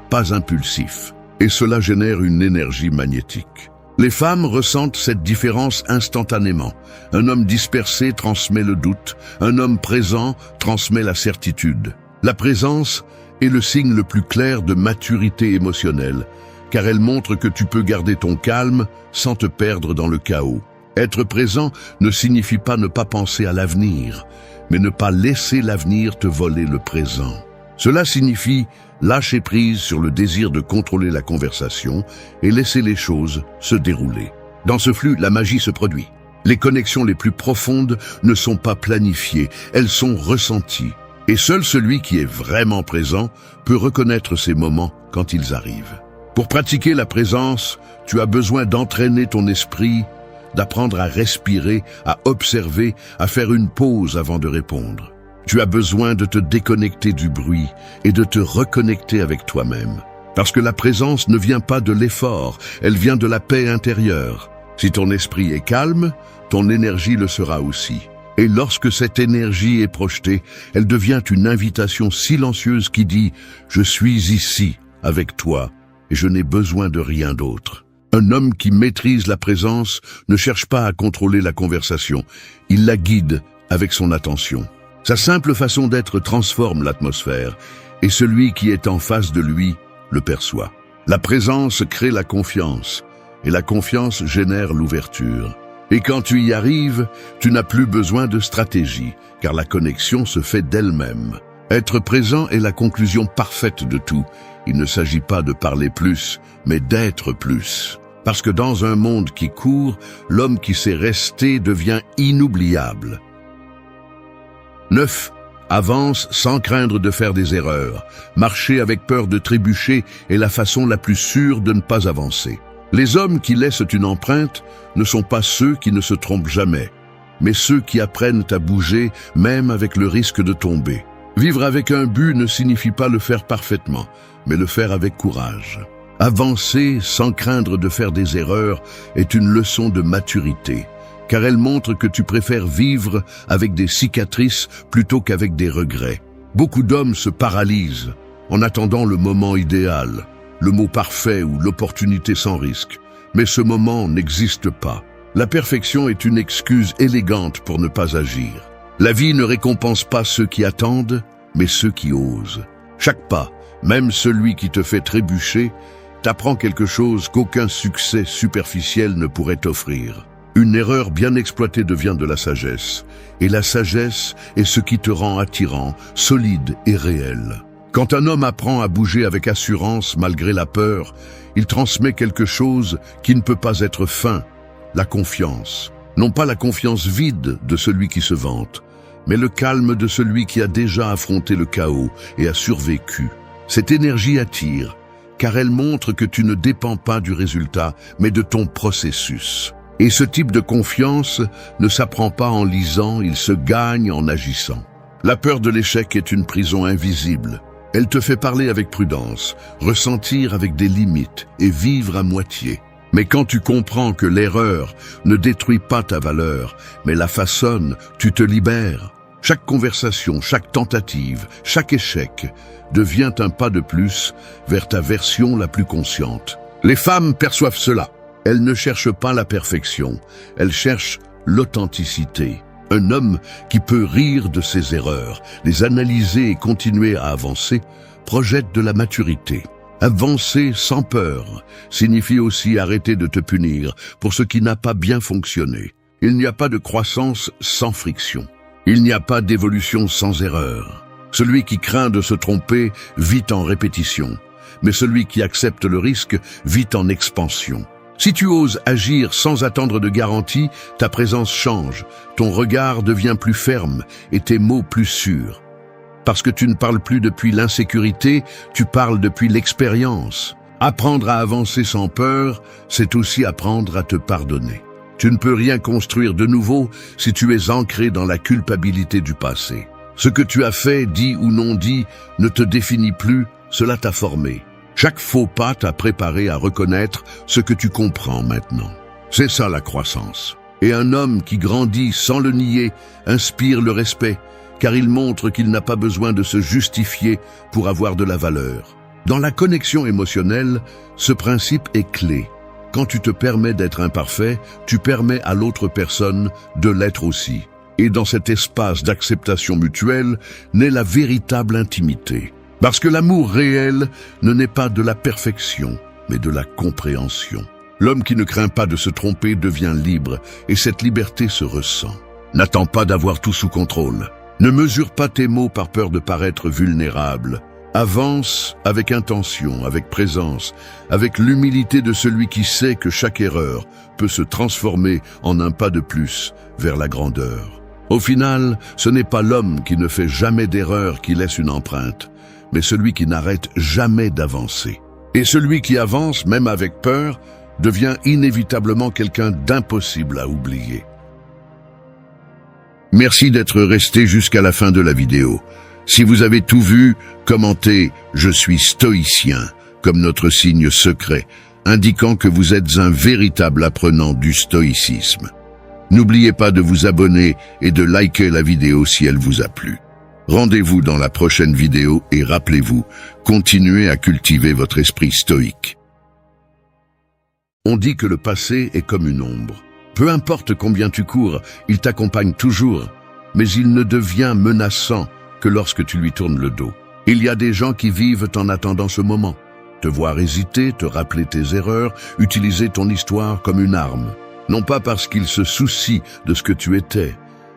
pas impulsif. Et cela génère une énergie magnétique. Les femmes ressentent cette différence instantanément. Un homme dispersé transmet le doute, un homme présent transmet la certitude. La présence est le signe le plus clair de maturité émotionnelle, car elle montre que tu peux garder ton calme sans te perdre dans le chaos. Être présent ne signifie pas ne pas penser à l'avenir, mais ne pas laisser l'avenir te voler le présent. Cela signifie lâcher prise sur le désir de contrôler la conversation et laisser les choses se dérouler. Dans ce flux, la magie se produit. Les connexions les plus profondes ne sont pas planifiées, elles sont ressenties. Et seul celui qui est vraiment présent peut reconnaître ces moments quand ils arrivent. Pour pratiquer la présence, tu as besoin d'entraîner ton esprit, d'apprendre à respirer, à observer, à faire une pause avant de répondre. Tu as besoin de te déconnecter du bruit et de te reconnecter avec toi-même. Parce que la présence ne vient pas de l'effort, elle vient de la paix intérieure. Si ton esprit est calme, ton énergie le sera aussi. Et lorsque cette énergie est projetée, elle devient une invitation silencieuse qui dit « Je suis ici, avec toi, et je n'ai besoin de rien d'autre ». Un homme qui maîtrise la présence ne cherche pas à contrôler la conversation, il la guide avec son attention. Sa simple façon d'être transforme l'atmosphère, et celui qui est en face de lui le perçoit. La présence crée la confiance, et la confiance génère l'ouverture. Et quand tu y arrives, tu n'as plus besoin de stratégie, car la connexion se fait d'elle-même. Être présent est la conclusion parfaite de tout. Il ne s'agit pas de parler plus, mais d'être plus. Parce que dans un monde qui court, l'homme qui sait rester devient inoubliable. 9. Avance sans craindre de faire des erreurs. Marcher avec peur de trébucher est la façon la plus sûre de ne pas avancer. Les hommes qui laissent une empreinte ne sont pas ceux qui ne se trompent jamais, mais ceux qui apprennent à bouger même avec le risque de tomber. Vivre avec un but ne signifie pas le faire parfaitement, mais le faire avec courage. Avancer sans craindre de faire des erreurs est une leçon de maturité, car elle montre que tu préfères vivre avec des cicatrices plutôt qu'avec des regrets. Beaucoup d'hommes se paralysent en attendant le moment idéal, le mot parfait ou l'opportunité sans risque. Mais ce moment n'existe pas. La perfection est une excuse élégante pour ne pas agir. La vie ne récompense pas ceux qui attendent, mais ceux qui osent. Chaque pas, même celui qui te fait trébucher, t'apprend quelque chose qu'aucun succès superficiel ne pourrait t'offrir. Une erreur bien exploitée devient de la sagesse, et la sagesse est ce qui te rend attirant, solide et réel. Quand un homme apprend à bouger avec assurance malgré la peur, il transmet quelque chose qui ne peut pas être feint, la confiance. Non pas la confiance vide de celui qui se vante, mais le calme de celui qui a déjà affronté le chaos et a survécu. Cette énergie attire, car elle montre que tu ne dépends pas du résultat, mais de ton processus. Et ce type de confiance ne s'apprend pas en lisant, il se gagne en agissant. La peur de l'échec est une prison invisible. Elle te fait parler avec prudence, ressentir avec des limites et vivre à moitié. Mais quand tu comprends que l'erreur ne détruit pas ta valeur, mais la façonne, tu te libères. Chaque conversation, chaque tentative, chaque échec devient un pas de plus vers ta version la plus consciente. Les femmes perçoivent cela. Elles ne cherchent pas la perfection, elles cherchent l'authenticité. Un homme qui peut rire de ses erreurs, les analyser et continuer à avancer, projette de la maturité. Avancer sans peur signifie aussi arrêter de te punir pour ce qui n'a pas bien fonctionné. Il n'y a pas de croissance sans friction. Il n'y a pas d'évolution sans erreur. Celui qui craint de se tromper vit en répétition, mais celui qui accepte le risque vit en expansion. Si tu oses agir sans attendre de garantie, ta présence change, ton regard devient plus ferme et tes mots plus sûrs. Parce que tu ne parles plus depuis l'insécurité, tu parles depuis l'expérience. Apprendre à avancer sans peur, c'est aussi apprendre à te pardonner. Tu ne peux rien construire de nouveau si tu es ancré dans la culpabilité du passé. Ce que tu as fait, dit ou non dit, ne te définit plus, cela t'a formé. Chaque faux pas t'a préparé à reconnaître ce que tu comprends maintenant. C'est ça la croissance. Et un homme qui grandit sans le nier inspire le respect, car il montre qu'il n'a pas besoin de se justifier pour avoir de la valeur. Dans la connexion émotionnelle, ce principe est clé. Quand tu te permets d'être imparfait, tu permets à l'autre personne de l'être aussi. Et dans cet espace d'acceptation mutuelle naît la véritable intimité. Parce que l'amour réel ne naît pas de la perfection, mais de la compréhension. L'homme qui ne craint pas de se tromper devient libre, et cette liberté se ressent. N'attends pas d'avoir tout sous contrôle. Ne mesure pas tes mots par peur de paraître vulnérable. Avance avec intention, avec présence, avec l'humilité de celui qui sait que chaque erreur peut se transformer en un pas de plus vers la grandeur. Au final, ce n'est pas l'homme qui ne fait jamais d'erreur qui laisse une empreinte, mais celui qui n'arrête jamais d'avancer. Et celui qui avance, même avec peur, devient inévitablement quelqu'un d'impossible à oublier. Merci d'être resté jusqu'à la fin de la vidéo. Si vous avez tout vu, commentez « Je suis stoïcien » comme notre signe secret, indiquant que vous êtes un véritable apprenant du stoïcisme. N'oubliez pas de vous abonner et de liker la vidéo si elle vous a plu. Rendez-vous dans la prochaine vidéo et rappelez-vous, continuez à cultiver votre esprit stoïque. On dit que le passé est comme une ombre. Peu importe combien tu cours, il t'accompagne toujours, mais il ne devient menaçant que lorsque tu lui tournes le dos. Il y a des gens qui vivent en attendant ce moment. Te voir hésiter, te rappeler tes erreurs, utiliser ton histoire comme une arme. Non pas parce qu'ils se soucient de ce que tu étais,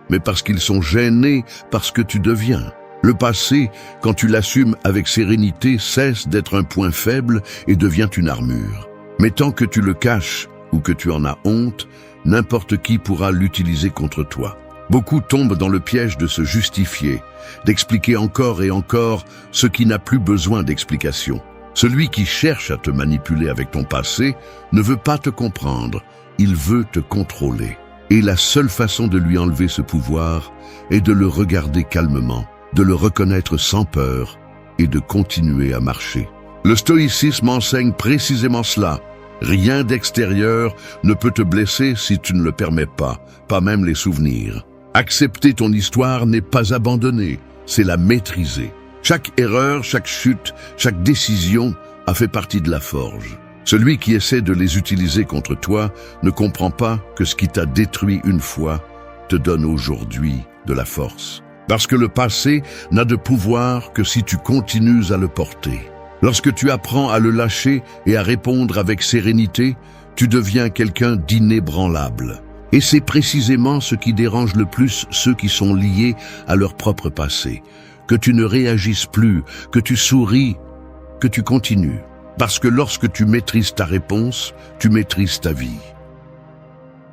mais parce qu'ils sont gênés par ce que tu deviens. Le passé, quand tu l'assumes avec sérénité, cesse d'être un point faible et devient une armure. Mais tant que tu le caches ou que tu en as honte, n'importe qui pourra l'utiliser contre toi. Beaucoup tombent dans le piège de se justifier, d'expliquer encore et encore ce qui n'a plus besoin d'explication. Celui qui cherche à te manipuler avec ton passé ne veut pas te comprendre, il veut te contrôler. Et la seule façon de lui enlever ce pouvoir est de le regarder calmement, de le reconnaître sans peur et de continuer à marcher. Le stoïcisme enseigne précisément cela. Rien d'extérieur ne peut te blesser si tu ne le permets pas même les souvenirs. Accepter ton histoire n'est pas abandonner, c'est la maîtriser. Chaque erreur, chaque chute, chaque décision a fait partie de la forge. Celui qui essaie de les utiliser contre toi ne comprend pas que ce qui t'a détruit une fois te donne aujourd'hui de la force. Parce que le passé n'a de pouvoir que si tu continues à le porter. Lorsque tu apprends à le lâcher et à répondre avec sérénité, tu deviens quelqu'un d'inébranlable. Et c'est précisément ce qui dérange le plus ceux qui sont liés à leur propre passé. Que tu ne réagisses plus, que tu souris, que tu continues. Parce que lorsque tu maîtrises ta réponse, tu maîtrises ta vie.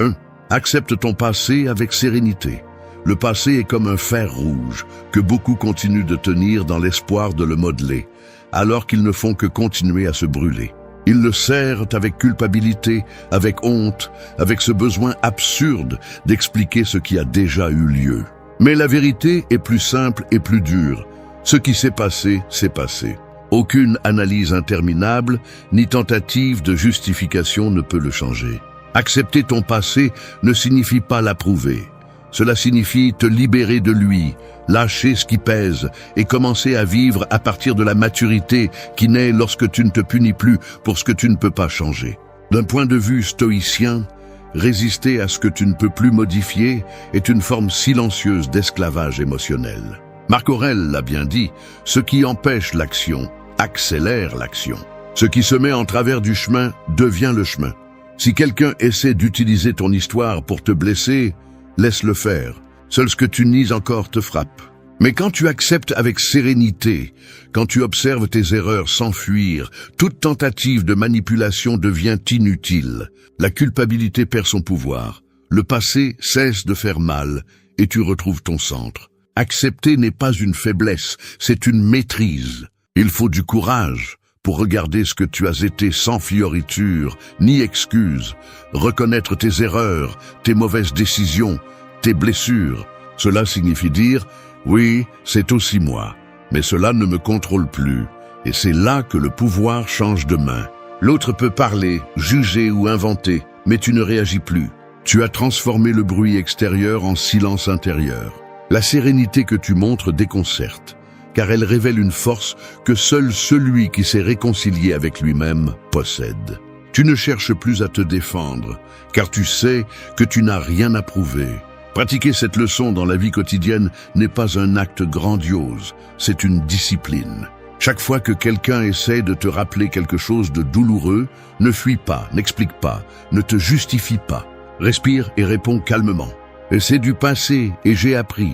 1. Accepte ton passé avec sérénité. Le passé est comme un fer rouge que beaucoup continuent de tenir dans l'espoir de le modeler, alors qu'ils ne font que continuer à se brûler. Ils le serrent avec culpabilité, avec honte, avec ce besoin absurde d'expliquer ce qui a déjà eu lieu. Mais la vérité est plus simple et plus dure. Ce qui s'est passé, c'est passé. Aucune analyse interminable, ni tentative de justification ne peut le changer. Accepter ton passé ne signifie pas l'approuver. Cela signifie te libérer de lui, lâcher ce qui pèse et commencer à vivre à partir de la maturité qui naît lorsque tu ne te punis plus pour ce que tu ne peux pas changer. D'un point de vue stoïcien, résister à ce que tu ne peux plus modifier est une forme silencieuse d'esclavage émotionnel. Marc Aurèle l'a bien dit, ce qui empêche l'action accélère l'action. Ce qui se met en travers du chemin devient le chemin. Si quelqu'un essaie d'utiliser ton histoire pour te blesser, laisse-le faire. Seul ce que tu nies encore te frappe. Mais quand tu acceptes avec sérénité, quand tu observes tes erreurs sans fuir, toute tentative de manipulation devient inutile. La culpabilité perd son pouvoir. Le passé cesse de faire mal et tu retrouves ton centre. Accepter n'est pas une faiblesse, c'est une maîtrise. Il faut du courage pour regarder ce que tu as été sans fioriture ni excuse, reconnaître tes erreurs, tes mauvaises décisions, tes blessures. Cela signifie dire « Oui, c'est aussi moi, mais cela ne me contrôle plus. » Et c'est là que le pouvoir change de main. L'autre peut parler, juger ou inventer, mais tu ne réagis plus. Tu as transformé le bruit extérieur en silence intérieur. La sérénité que tu montres déconcerte, car elle révèle une force que seul celui qui s'est réconcilié avec lui-même possède. Tu ne cherches plus à te défendre, car tu sais que tu n'as rien à prouver. Pratiquer cette leçon dans la vie quotidienne n'est pas un acte grandiose, c'est une discipline. Chaque fois que quelqu'un essaie de te rappeler quelque chose de douloureux, ne fuis pas, n'explique pas, ne te justifie pas. Respire et réponds calmement. Et c'est du passé et j'ai appris.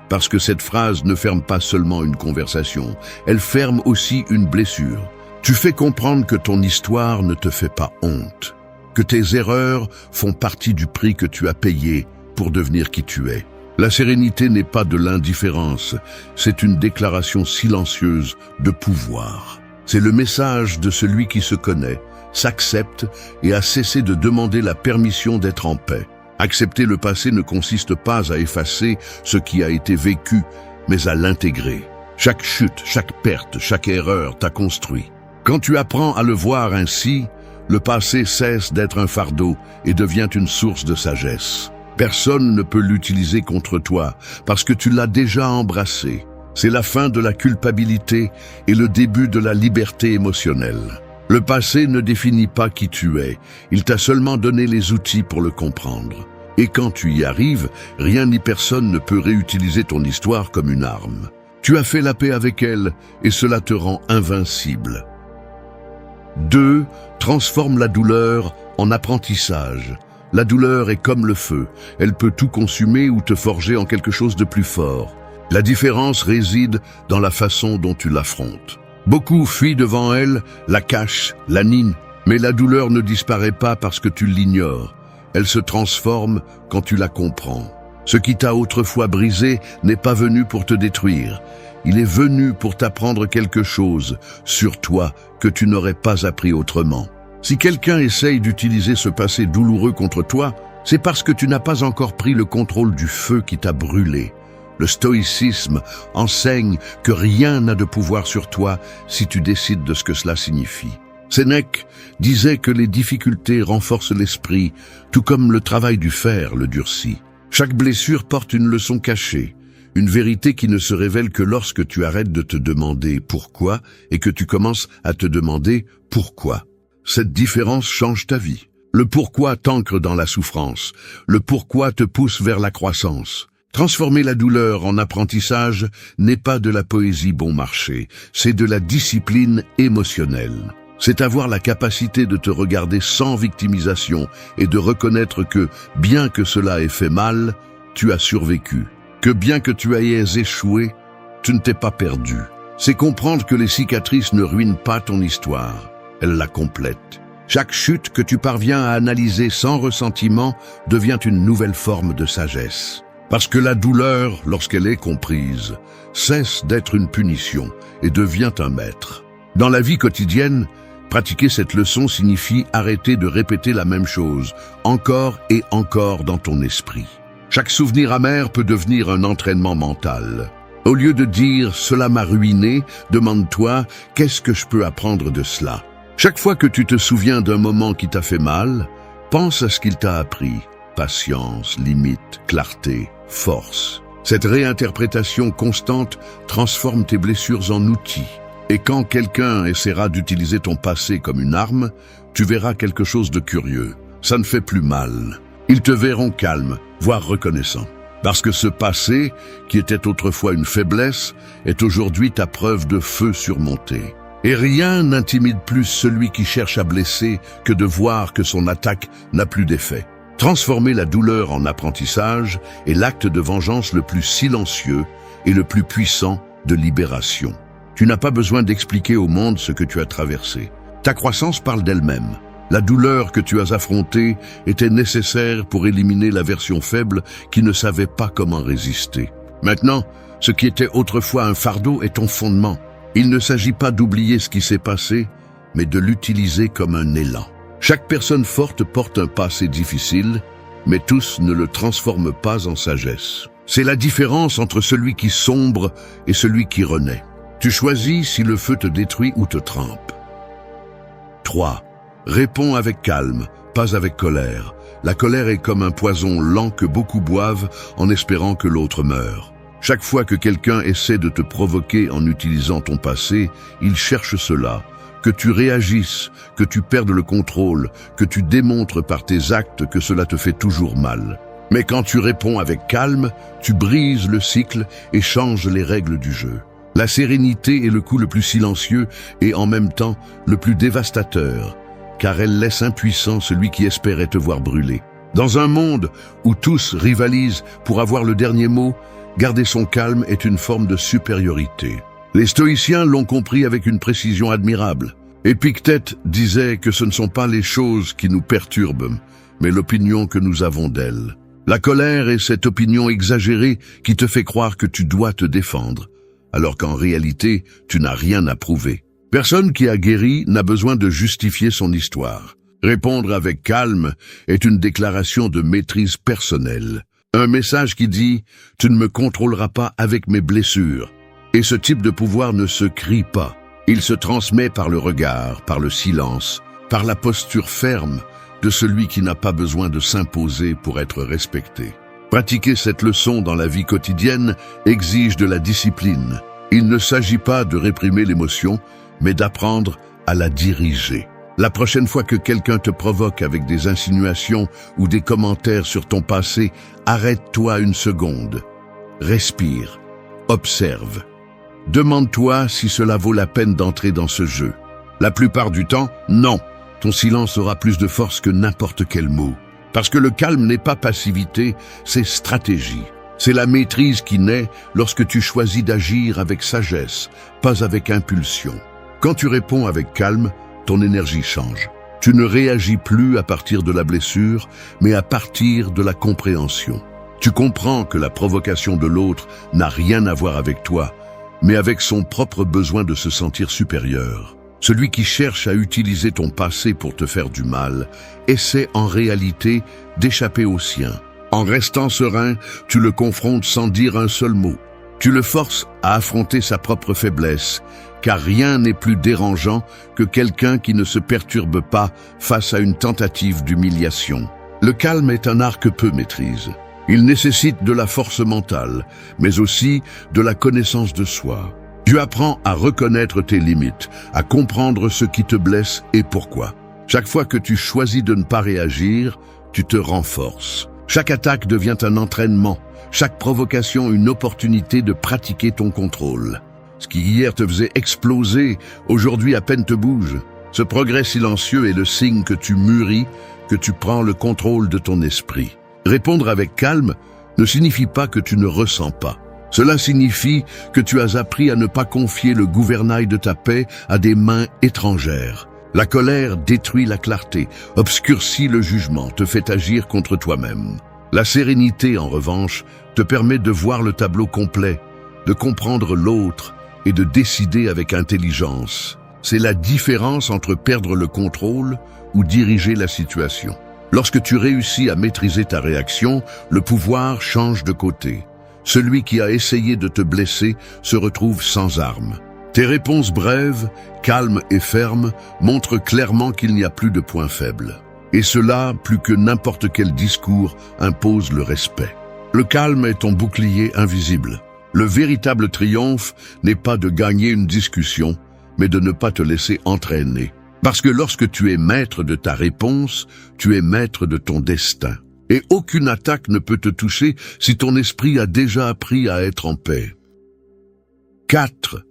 Parce que cette phrase ne ferme pas seulement une conversation, elle ferme aussi une blessure. Tu fais comprendre que ton histoire ne te fait pas honte, que tes erreurs font partie du prix que tu as payé pour devenir qui tu es. La sérénité n'est pas de l'indifférence, c'est une déclaration silencieuse de pouvoir. C'est le message de celui qui se connaît, s'accepte et a cessé de demander la permission d'être en paix. Accepter le passé ne consiste pas à effacer ce qui a été vécu, mais à l'intégrer. Chaque chute, chaque perte, chaque erreur t'a construit. Quand tu apprends à le voir ainsi, le passé cesse d'être un fardeau et devient une source de sagesse. Personne ne peut l'utiliser contre toi parce que tu l'as déjà embrassé. C'est la fin de la culpabilité et le début de la liberté émotionnelle. Le passé ne définit pas qui tu es, il t'a seulement donné les outils pour le comprendre. Et quand tu y arrives, rien ni personne ne peut réutiliser ton histoire comme une arme. Tu as fait la paix avec elle et cela te rend invincible. 2. Transforme la douleur en apprentissage. La douleur est comme le feu, elle peut tout consumer ou te forger en quelque chose de plus fort. La différence réside dans la façon dont tu l'affrontes. Beaucoup fuient devant elle, la cachent, la nient, mais la douleur ne disparaît pas parce que tu l'ignores. Elle se transforme quand tu la comprends. Ce qui t'a autrefois brisé n'est pas venu pour te détruire. Il est venu pour t'apprendre quelque chose sur toi que tu n'aurais pas appris autrement. Si quelqu'un essaye d'utiliser ce passé douloureux contre toi, c'est parce que tu n'as pas encore pris le contrôle du feu qui t'a brûlé. Le stoïcisme enseigne que rien n'a de pouvoir sur toi si tu décides de ce que cela signifie. Sénèque disait que les difficultés renforcent l'esprit, tout comme le travail du fer le durcit. Chaque blessure porte une leçon cachée, une vérité qui ne se révèle que lorsque tu arrêtes de te demander pourquoi et que tu commences à te demander pourquoi. Cette différence change ta vie. Le pourquoi t'ancre dans la souffrance, le pourquoi te pousse vers la croissance. Transformer la douleur en apprentissage n'est pas de la poésie bon marché, c'est de la discipline émotionnelle. C'est avoir la capacité de te regarder sans victimisation et de reconnaître que, bien que cela ait fait mal, tu as survécu. Que bien que tu aies échoué, tu ne t'es pas perdu. C'est comprendre que les cicatrices ne ruinent pas ton histoire, elles la complètent. Chaque chute que tu parviens à analyser sans ressentiment devient une nouvelle forme de sagesse. Parce que la douleur, lorsqu'elle est comprise, cesse d'être une punition et devient un maître. Dans la vie quotidienne, pratiquer cette leçon signifie arrêter de répéter la même chose, encore et encore dans ton esprit. Chaque souvenir amer peut devenir un entraînement mental. Au lieu de dire « cela m'a ruiné », demande-toi « qu'est-ce que je peux apprendre de cela ?» Chaque fois que tu te souviens d'un moment qui t'a fait mal, pense à ce qu'il t'a appris. Patience, limite, clarté, force. Cette réinterprétation constante transforme tes blessures en outils. Et quand quelqu'un essaiera d'utiliser ton passé comme une arme, tu verras quelque chose de curieux. Ça ne fait plus mal. Ils te verront calme, voire reconnaissant. Parce que ce passé, qui était autrefois une faiblesse, est aujourd'hui ta preuve de feu surmontée. Et rien n'intimide plus celui qui cherche à blesser que de voir que son attaque n'a plus d'effet. Transformer la douleur en apprentissage est l'acte de vengeance le plus silencieux et le plus puissant de libération. Tu n'as pas besoin d'expliquer au monde ce que tu as traversé. Ta croissance parle d'elle-même. La douleur que tu as affrontée était nécessaire pour éliminer la version faible qui ne savait pas comment résister. Maintenant, ce qui était autrefois un fardeau est ton fondement. Il ne s'agit pas d'oublier ce qui s'est passé, mais de l'utiliser comme un élan. Chaque personne forte porte un passé difficile, mais tous ne le transforment pas en sagesse. C'est la différence entre celui qui sombre et celui qui renaît. Tu choisis si le feu te détruit ou te trempe. 3. Réponds avec calme, pas avec colère. La colère est comme un poison lent que beaucoup boivent en espérant que l'autre meure. Chaque fois que quelqu'un essaie de te provoquer en utilisant ton passé, il cherche cela. Que tu réagisses, que tu perdes le contrôle, que tu démontres par tes actes que cela te fait toujours mal. Mais quand tu réponds avec calme, tu brises le cycle et changes les règles du jeu. La sérénité est le coup le plus silencieux et en même temps le plus dévastateur, car elle laisse impuissant celui qui espérait te voir brûler. Dans un monde où tous rivalisent pour avoir le dernier mot, garder son calme est une forme de supériorité. Les stoïciens l'ont compris avec une précision admirable. Épictète disait que ce ne sont pas les choses qui nous perturbent, mais l'opinion que nous avons d'elles. La colère est cette opinion exagérée qui te fait croire que tu dois te défendre, alors qu'en réalité, tu n'as rien à prouver. Personne qui a guéri n'a besoin de justifier son histoire. Répondre avec calme est une déclaration de maîtrise personnelle. Un message qui dit « Tu ne me contrôleras pas avec mes blessures ». Et ce type de pouvoir ne se crie pas. Il se transmet par le regard, par le silence, par la posture ferme de celui qui n'a pas besoin de s'imposer pour être respecté. Pratiquer cette leçon dans la vie quotidienne exige de la discipline. Il ne s'agit pas de réprimer l'émotion, mais d'apprendre à la diriger. La prochaine fois que quelqu'un te provoque avec des insinuations ou des commentaires sur ton passé, arrête-toi une seconde. Respire. Observe. Demande-toi si cela vaut la peine d'entrer dans ce jeu. La plupart du temps, non. Ton silence aura plus de force que n'importe quel mot. Parce que le calme n'est pas passivité, c'est stratégie. C'est la maîtrise qui naît lorsque tu choisis d'agir avec sagesse, pas avec impulsion. Quand tu réponds avec calme, ton énergie change. Tu ne réagis plus à partir de la blessure, mais à partir de la compréhension. Tu comprends que la provocation de l'autre n'a rien à voir avec toi, mais avec son propre besoin de se sentir supérieur. Celui qui cherche à utiliser ton passé pour te faire du mal essaie en réalité d'échapper au sien. En restant serein, tu le confrontes sans dire un seul mot. Tu le forces à affronter sa propre faiblesse, car rien n'est plus dérangeant que quelqu'un qui ne se perturbe pas face à une tentative d'humiliation. Le calme est un art que peu maîtrisent. Il nécessite de la force mentale, mais aussi de la connaissance de soi. Tu apprends à reconnaître tes limites, à comprendre ce qui te blesse et pourquoi. Chaque fois que tu choisis de ne pas réagir, tu te renforces. Chaque attaque devient un entraînement, chaque provocation une opportunité de pratiquer ton contrôle. Ce qui hier te faisait exploser, aujourd'hui à peine te bouge. Ce progrès silencieux est le signe que tu mûris, que tu prends le contrôle de ton esprit. Répondre avec calme ne signifie pas que tu ne ressens pas. Cela signifie que tu as appris à ne pas confier le gouvernail de ta paix à des mains étrangères. La colère détruit la clarté, obscurcit le jugement, te fait agir contre toi-même. La sérénité, en revanche, te permet de voir le tableau complet, de comprendre l'autre et de décider avec intelligence. C'est la différence entre perdre le contrôle ou diriger la situation. Lorsque tu réussis à maîtriser ta réaction, le pouvoir change de côté. Celui qui a essayé de te blesser se retrouve sans armes. Tes réponses brèves, calmes et fermes montrent clairement qu'il n'y a plus de point faible. Et cela, plus que n'importe quel discours, impose le respect. Le calme est ton bouclier invisible. Le véritable triomphe n'est pas de gagner une discussion, mais de ne pas te laisser entraîner. Parce que lorsque tu es maître de ta réponse, tu es maître de ton destin. Et aucune attaque ne peut te toucher si ton esprit a déjà appris à être en paix. 4.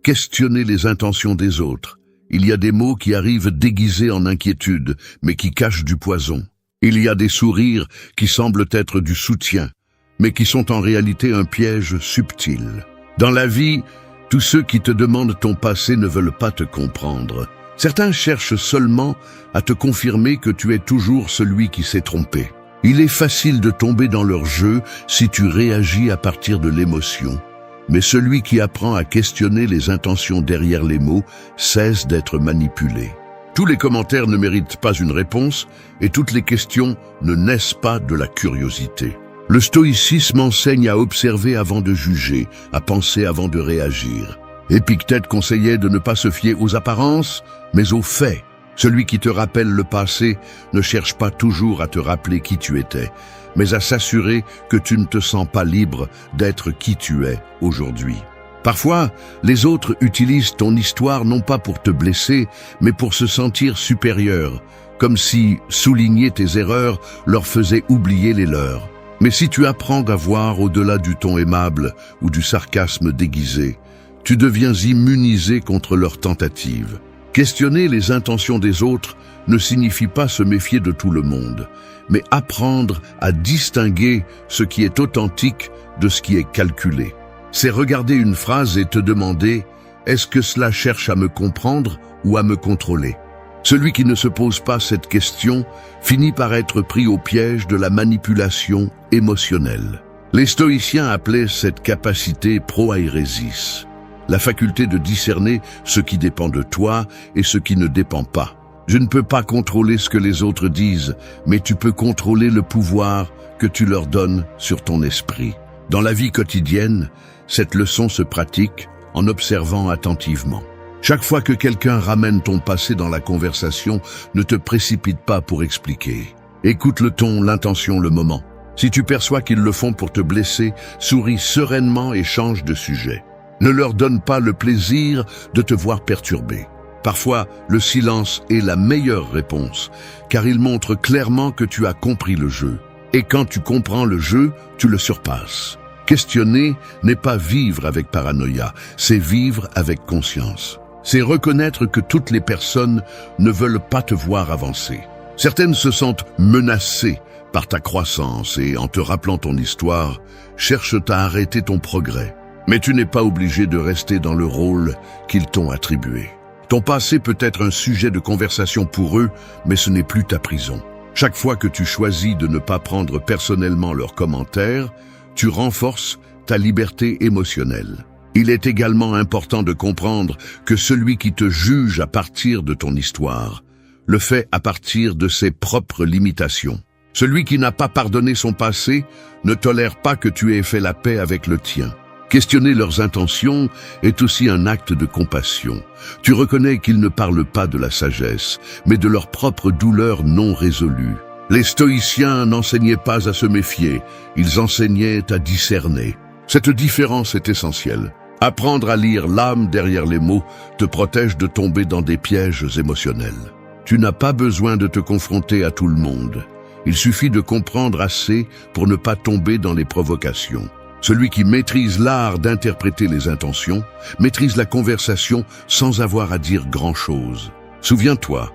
Questionner les intentions des autres. Il y a des mots qui arrivent déguisés en inquiétude, mais qui cachent du poison. Il y a des sourires qui semblent être du soutien, mais qui sont en réalité un piège subtil. Dans la vie, tous ceux qui te demandent ton passé ne veulent pas te comprendre. Certains cherchent seulement à te confirmer que tu es toujours celui qui s'est trompé. Il est facile de tomber dans leur jeu si tu réagis à partir de l'émotion. Mais celui qui apprend à questionner les intentions derrière les mots cesse d'être manipulé. Tous les commentaires ne méritent pas une réponse et toutes les questions ne naissent pas de la curiosité. Le stoïcisme enseigne à observer avant de juger, à penser avant de réagir. Épictète conseillait de ne pas se fier aux apparences, mais aux faits. Celui qui te rappelle le passé ne cherche pas toujours à te rappeler qui tu étais, mais à s'assurer que tu ne te sens pas libre d'être qui tu es aujourd'hui. Parfois, les autres utilisent ton histoire non pas pour te blesser, mais pour se sentir supérieur, comme si souligner tes erreurs leur faisait oublier les leurs. Mais si tu apprends à voir au-delà du ton aimable ou du sarcasme déguisé, tu deviens immunisé contre leurs tentatives. Questionner les intentions des autres ne signifie pas se méfier de tout le monde, mais apprendre à distinguer ce qui est authentique de ce qui est calculé. C'est regarder une phrase et te demander « Est-ce que cela cherche à me comprendre ou à me contrôler ?» Celui qui ne se pose pas cette question finit par être pris au piège de la manipulation émotionnelle. Les stoïciens appelaient cette capacité proairésis, la faculté de discerner ce qui dépend de toi et ce qui ne dépend pas. Je ne peux pas contrôler ce que les autres disent, mais tu peux contrôler le pouvoir que tu leur donnes sur ton esprit. Dans la vie quotidienne, cette leçon se pratique en observant attentivement. Chaque fois que quelqu'un ramène ton passé dans la conversation, ne te précipite pas pour expliquer. Écoute le ton, l'intention, le moment. Si tu perçois qu'ils le font pour te blesser, souris sereinement et change de sujet. Ne leur donne pas le plaisir de te voir perturbé. Parfois, le silence est la meilleure réponse, car il montre clairement que tu as compris le jeu. Et quand tu comprends le jeu, tu le surpasses. Questionner n'est pas vivre avec paranoïa, c'est vivre avec conscience. C'est reconnaître que toutes les personnes ne veulent pas te voir avancer. Certaines se sentent menacées par ta croissance et, en te rappelant ton histoire, cherchent à arrêter ton progrès. Mais tu n'es pas obligé de rester dans le rôle qu'ils t'ont attribué. Ton passé peut être un sujet de conversation pour eux, mais ce n'est plus ta prison. Chaque fois que tu choisis de ne pas prendre personnellement leurs commentaires, tu renforces ta liberté émotionnelle. Il est également important de comprendre que celui qui te juge à partir de ton histoire le fait à partir de ses propres limitations. Celui qui n'a pas pardonné son passé ne tolère pas que tu aies fait la paix avec le tien. Questionner leurs intentions est aussi un acte de compassion. Tu reconnais qu'ils ne parlent pas de la sagesse, mais de leur propre douleur non résolue. Les stoïciens n'enseignaient pas à se méfier, ils enseignaient à discerner. Cette différence est essentielle. Apprendre à lire l'âme derrière les mots te protège de tomber dans des pièges émotionnels. Tu n'as pas besoin de te confronter à tout le monde. Il suffit de comprendre assez pour ne pas tomber dans les provocations. Celui qui maîtrise l'art d'interpréter les intentions, maîtrise la conversation sans avoir à dire grand-chose. Souviens-toi,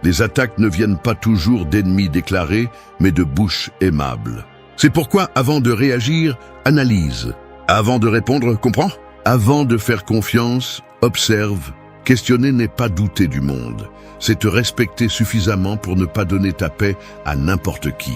les attaques ne viennent pas toujours d'ennemis déclarés, mais de bouches aimables. C'est pourquoi, avant de réagir, analyse. Avant de répondre, comprends. Avant de faire confiance, observe. Questionner n'est pas douter du monde. C'est te respecter suffisamment pour ne pas donner ta paix à n'importe qui.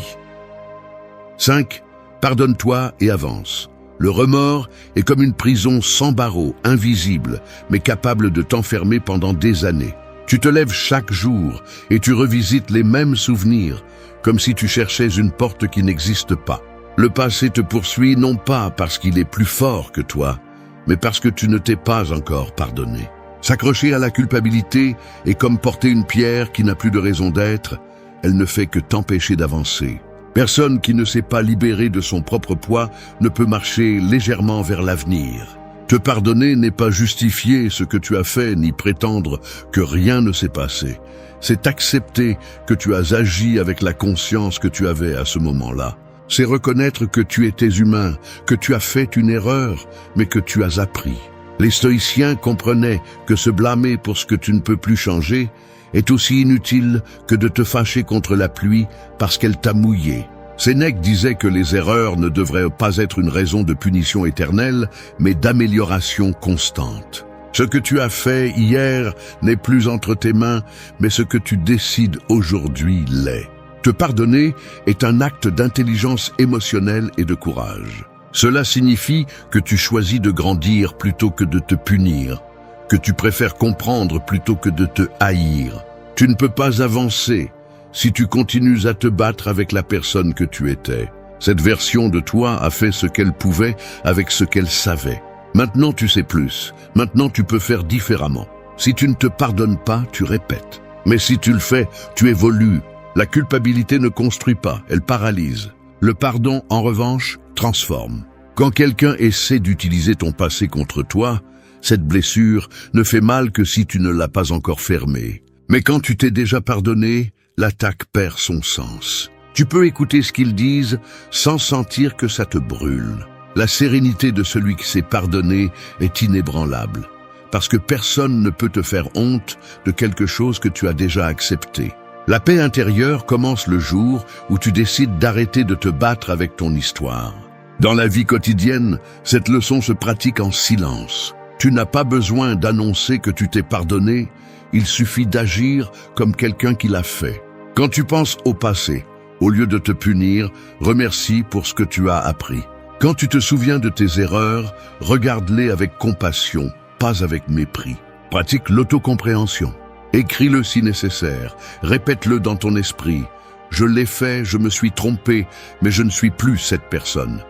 5. Pardonne-toi et avance. Le remords est comme une prison sans barreaux, invisible, mais capable de t'enfermer pendant des années. Tu te lèves chaque jour et tu revisites les mêmes souvenirs, comme si tu cherchais une porte qui n'existe pas. Le passé te poursuit non pas parce qu'il est plus fort que toi, mais parce que tu ne t'es pas encore pardonné. S'accrocher à la culpabilité est comme porter une pierre qui n'a plus de raison d'être, elle ne fait que t'empêcher d'avancer. Personne qui ne s'est pas libéré de son propre poids ne peut marcher légèrement vers l'avenir. Te pardonner n'est pas justifier ce que tu as fait ni prétendre que rien ne s'est passé. C'est accepter que tu as agi avec la conscience que tu avais à ce moment-là. C'est reconnaître que tu étais humain, que tu as fait une erreur, mais que tu as appris. Les stoïciens comprenaient que se blâmer pour ce que tu ne peux plus changer est aussi inutile que de te fâcher contre la pluie parce qu'elle t'a mouillé. Sénèque disait que les erreurs ne devraient pas être une raison de punition éternelle, mais d'amélioration constante. Ce que tu as fait hier n'est plus entre tes mains, mais ce que tu décides aujourd'hui l'est. Te pardonner est un acte d'intelligence émotionnelle et de courage. Cela signifie que tu choisis de grandir plutôt que de te punir, que tu préfères comprendre plutôt que de te haïr. Tu ne peux pas avancer si tu continues à te battre avec la personne que tu étais. Cette version de toi a fait ce qu'elle pouvait avec ce qu'elle savait. Maintenant tu sais plus, maintenant tu peux faire différemment. Si tu ne te pardonnes pas, tu répètes. Mais si tu le fais, tu évolues. La culpabilité ne construit pas, elle paralyse. Le pardon, en revanche, transforme. Quand quelqu'un essaie d'utiliser ton passé contre toi, cette blessure ne fait mal que si tu ne l'as pas encore fermée. Mais quand tu t'es déjà pardonné, l'attaque perd son sens. Tu peux écouter ce qu'ils disent sans sentir que ça te brûle. La sérénité de celui qui s'est pardonné est inébranlable, parce que personne ne peut te faire honte de quelque chose que tu as déjà accepté. La paix intérieure commence le jour où tu décides d'arrêter de te battre avec ton histoire. Dans la vie quotidienne, cette leçon se pratique en silence. Tu n'as pas besoin d'annoncer que tu t'es pardonné, il suffit d'agir comme quelqu'un qui l'a fait. Quand tu penses au passé, au lieu de te punir, remercie pour ce que tu as appris. Quand tu te souviens de tes erreurs, regarde-les avec compassion, pas avec mépris. Pratique l'autocompréhension. Écris-le si nécessaire, répète-le dans ton esprit. Je l'ai fait, je me suis trompé, mais je ne suis plus cette personne.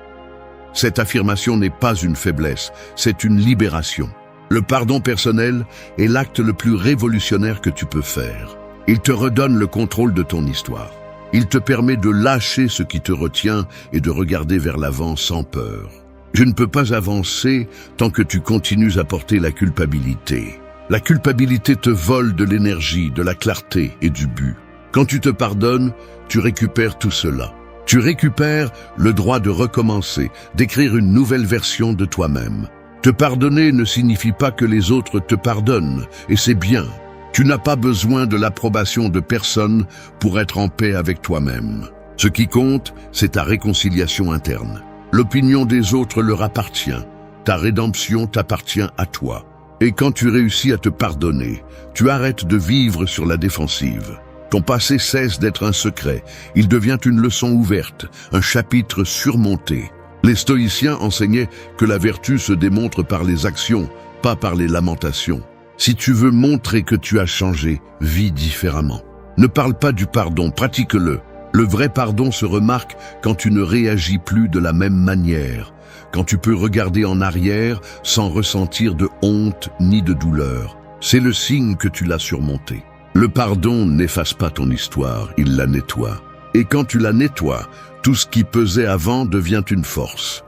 Cette affirmation n'est pas une faiblesse, c'est une libération. Le pardon personnel est l'acte le plus révolutionnaire que tu peux faire. Il te redonne le contrôle de ton histoire. Il te permet de lâcher ce qui te retient et de regarder vers l'avant sans peur. Je ne peux pas avancer tant que tu continues à porter la culpabilité. La culpabilité te vole de l'énergie, de la clarté et du but. Quand tu te pardonnes, tu récupères tout cela. Tu récupères le droit de recommencer, d'écrire une nouvelle version de toi-même. Te pardonner ne signifie pas que les autres te pardonnent, et c'est bien. Tu n'as pas besoin de l'approbation de personne pour être en paix avec toi-même. Ce qui compte, c'est ta réconciliation interne. L'opinion des autres leur appartient. Ta rédemption t'appartient à toi. Et quand tu réussis à te pardonner, tu arrêtes de vivre sur la défensive. Ton passé cesse d'être un secret. Il devient une leçon ouverte, un chapitre surmonté. Les stoïciens enseignaient que la vertu se démontre par les actions, pas par les lamentations. Si tu veux montrer que tu as changé, vis différemment. Ne parle pas du pardon, pratique-le. Le vrai pardon se remarque quand tu ne réagis plus de la même manière, quand tu peux regarder en arrière sans ressentir de honte ni de douleur. C'est le signe que tu l'as surmonté. Le pardon n'efface pas ton histoire, il la nettoie. Et quand tu la nettoies, tout ce qui pesait avant devient une force.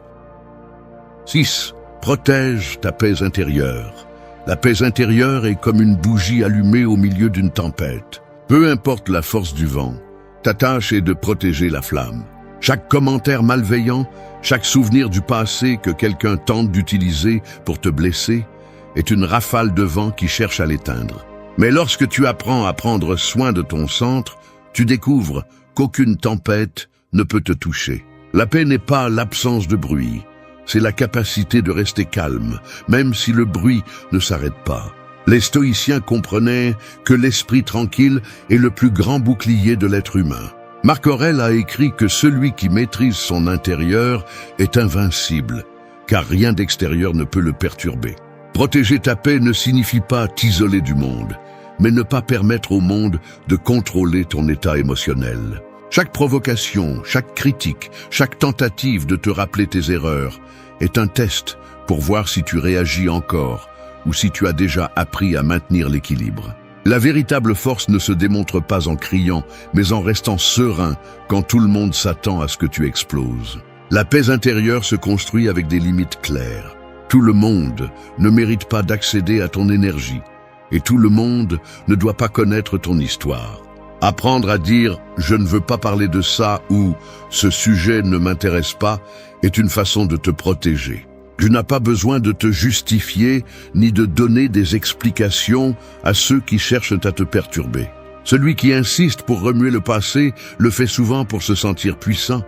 6. Protège ta paix intérieure. La paix intérieure est comme une bougie allumée au milieu d'une tempête. Peu importe la force du vent, ta tâche est de protéger la flamme. Chaque commentaire malveillant, chaque souvenir du passé que quelqu'un tente d'utiliser pour te blesser, est une rafale de vent qui cherche à l'éteindre. Mais lorsque tu apprends à prendre soin de ton centre, tu découvres qu'aucune tempête ne peut te toucher. La paix n'est pas l'absence de bruit, c'est la capacité de rester calme, même si le bruit ne s'arrête pas. Les stoïciens comprenaient que l'esprit tranquille est le plus grand bouclier de l'être humain. Marc Aurèle a écrit que celui qui maîtrise son intérieur est invincible, car rien d'extérieur ne peut le perturber. Protéger ta paix ne signifie pas t'isoler du monde, mais ne pas permettre au monde de contrôler ton état émotionnel. Chaque provocation, chaque critique, chaque tentative de te rappeler tes erreurs est un test pour voir si tu réagis encore ou si tu as déjà appris à maintenir l'équilibre. La véritable force ne se démontre pas en criant, mais en restant serein quand tout le monde s'attend à ce que tu exploses. La paix intérieure se construit avec des limites claires. Tout le monde ne mérite pas d'accéder à ton énergie, et tout le monde ne doit pas connaître ton histoire. Apprendre à dire « je ne veux pas parler de ça » ou « ce sujet ne m'intéresse pas » est une façon de te protéger. Tu n'as pas besoin de te justifier ni de donner des explications à ceux qui cherchent à te perturber. Celui qui insiste pour remuer le passé le fait souvent pour se sentir puissant,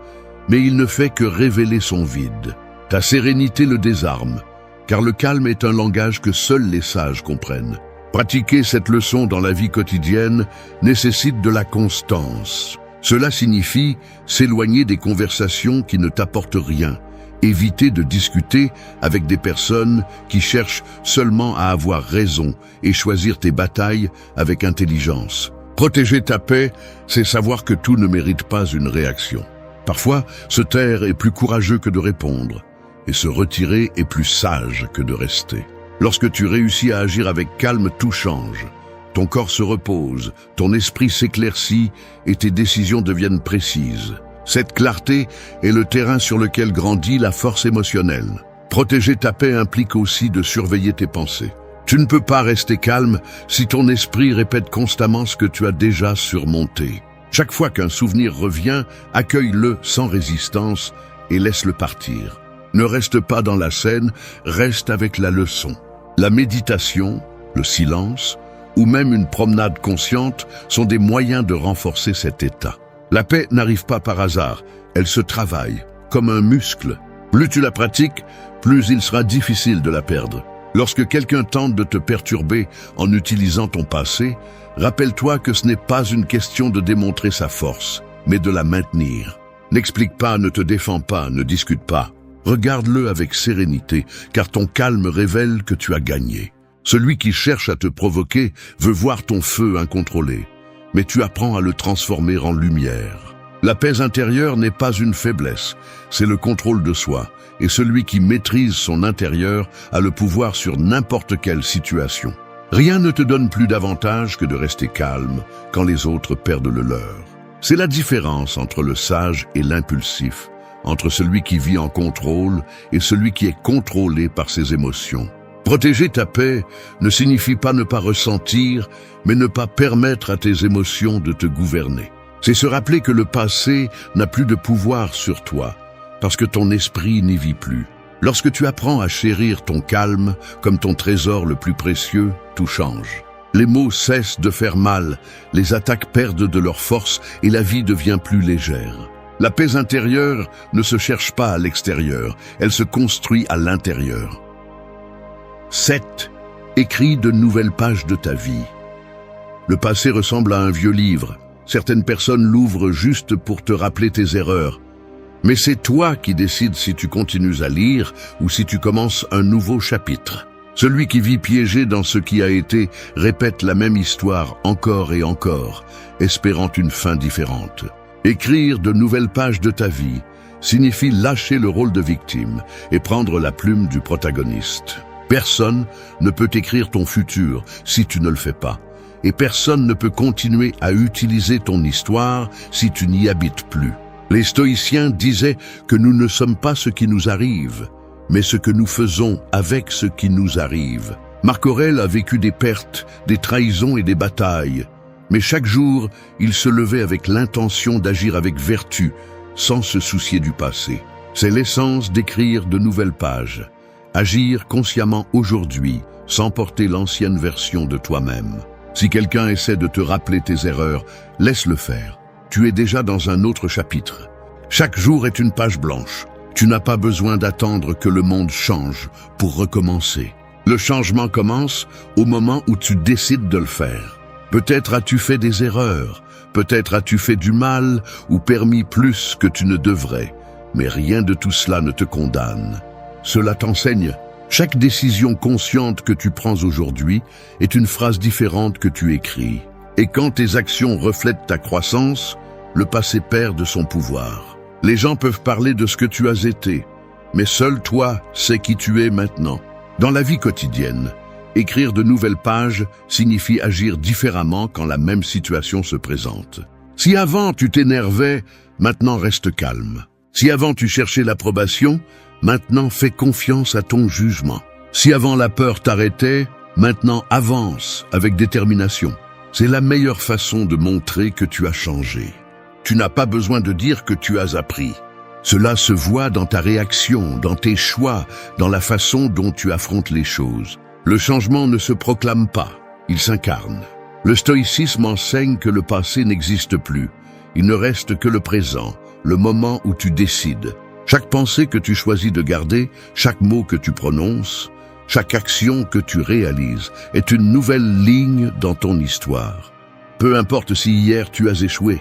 mais il ne fait que révéler son vide. Ta sérénité le désarme, car le calme est un langage que seuls les sages comprennent. Pratiquer cette leçon dans la vie quotidienne nécessite de la constance. Cela signifie s'éloigner des conversations qui ne t'apportent rien, éviter de discuter avec des personnes qui cherchent seulement à avoir raison et choisir tes batailles avec intelligence. Protéger ta paix, c'est savoir que tout ne mérite pas une réaction. Parfois, se taire est plus courageux que de répondre, et se retirer est plus sage que de rester. Lorsque tu réussis à agir avec calme, tout change. Ton corps se repose, ton esprit s'éclaircit et tes décisions deviennent précises. Cette clarté est le terrain sur lequel grandit la force émotionnelle. Protéger ta paix implique aussi de surveiller tes pensées. Tu ne peux pas rester calme si ton esprit répète constamment ce que tu as déjà surmonté. Chaque fois qu'un souvenir revient, accueille-le sans résistance et laisse-le partir. Ne reste pas dans la scène, reste avec la leçon. La méditation, le silence, ou même une promenade consciente sont des moyens de renforcer cet état. La paix n'arrive pas par hasard, elle se travaille, comme un muscle. Plus tu la pratiques, plus il sera difficile de la perdre. Lorsque quelqu'un tente de te perturber en utilisant ton passé, rappelle-toi que ce n'est pas une question de démontrer sa force, mais de la maintenir. N'explique pas, ne te défends pas, ne discute pas. Regarde-le avec sérénité, car ton calme révèle que tu as gagné. Celui qui cherche à te provoquer veut voir ton feu incontrôlé, mais tu apprends à le transformer en lumière. La paix intérieure n'est pas une faiblesse, c'est le contrôle de soi, et celui qui maîtrise son intérieur a le pouvoir sur n'importe quelle situation. Rien ne te donne plus d'avantage que de rester calme quand les autres perdent le leur. C'est la différence entre le sage et l'impulsif, entre celui qui vit en contrôle et celui qui est contrôlé par ses émotions. Protéger ta paix ne signifie pas ne pas ressentir, mais ne pas permettre à tes émotions de te gouverner. C'est se rappeler que le passé n'a plus de pouvoir sur toi, parce que ton esprit n'y vit plus. Lorsque tu apprends à chérir ton calme comme ton trésor le plus précieux, tout change. Les mots cessent de faire mal, les attaques perdent de leur force et la vie devient plus légère. La paix intérieure ne se cherche pas à l'extérieur, elle se construit à l'intérieur. 7. Écris de nouvelles pages de ta vie. Le passé ressemble à un vieux livre. Certaines personnes l'ouvrent juste pour te rappeler tes erreurs. Mais c'est toi qui décides si tu continues à lire ou si tu commences un nouveau chapitre. Celui qui vit piégé dans ce qui a été répète la même histoire encore et encore, espérant une fin différente. Écrire de nouvelles pages de ta vie signifie lâcher le rôle de victime et prendre la plume du protagoniste. Personne ne peut écrire ton futur si tu ne le fais pas. Et personne ne peut continuer à utiliser ton histoire si tu n'y habites plus. Les stoïciens disaient que nous ne sommes pas ce qui nous arrive, mais ce que nous faisons avec ce qui nous arrive. Marc Aurèle a vécu des pertes, des trahisons et des batailles, mais chaque jour, il se levait avec l'intention d'agir avec vertu, sans se soucier du passé. C'est l'essence d'écrire de nouvelles pages. Agir consciemment aujourd'hui, sans porter l'ancienne version de toi-même. Si quelqu'un essaie de te rappeler tes erreurs, laisse-le faire. Tu es déjà dans un autre chapitre. Chaque jour est une page blanche. Tu n'as pas besoin d'attendre que le monde change pour recommencer. Le changement commence au moment où tu décides de le faire. Peut-être as-tu fait des erreurs, peut-être as-tu fait du mal ou permis plus que tu ne devrais, mais rien de tout cela ne te condamne. Cela t'enseigne. Chaque décision consciente que tu prends aujourd'hui est une phrase différente que tu écris. Et quand tes actions reflètent ta croissance, le passé perd de son pouvoir. Les gens peuvent parler de ce que tu as été, mais seul toi sais qui tu es maintenant. Dans la vie quotidienne, écrire de nouvelles pages signifie agir différemment quand la même situation se présente. Si avant tu t'énervais, maintenant reste calme. Si avant tu cherchais l'approbation, maintenant fais confiance à ton jugement. Si avant la peur t'arrêtait, maintenant avance avec détermination. C'est la meilleure façon de montrer que tu as changé. Tu n'as pas besoin de dire que tu as appris. Cela se voit dans ta réaction, dans tes choix, dans la façon dont tu affrontes les choses. Le changement ne se proclame pas, il s'incarne. Le stoïcisme enseigne que le passé n'existe plus. Il ne reste que le présent, le moment où tu décides. Chaque pensée que tu choisis de garder, chaque mot que tu prononces, chaque action que tu réalises est une nouvelle ligne dans ton histoire. Peu importe si hier tu as échoué.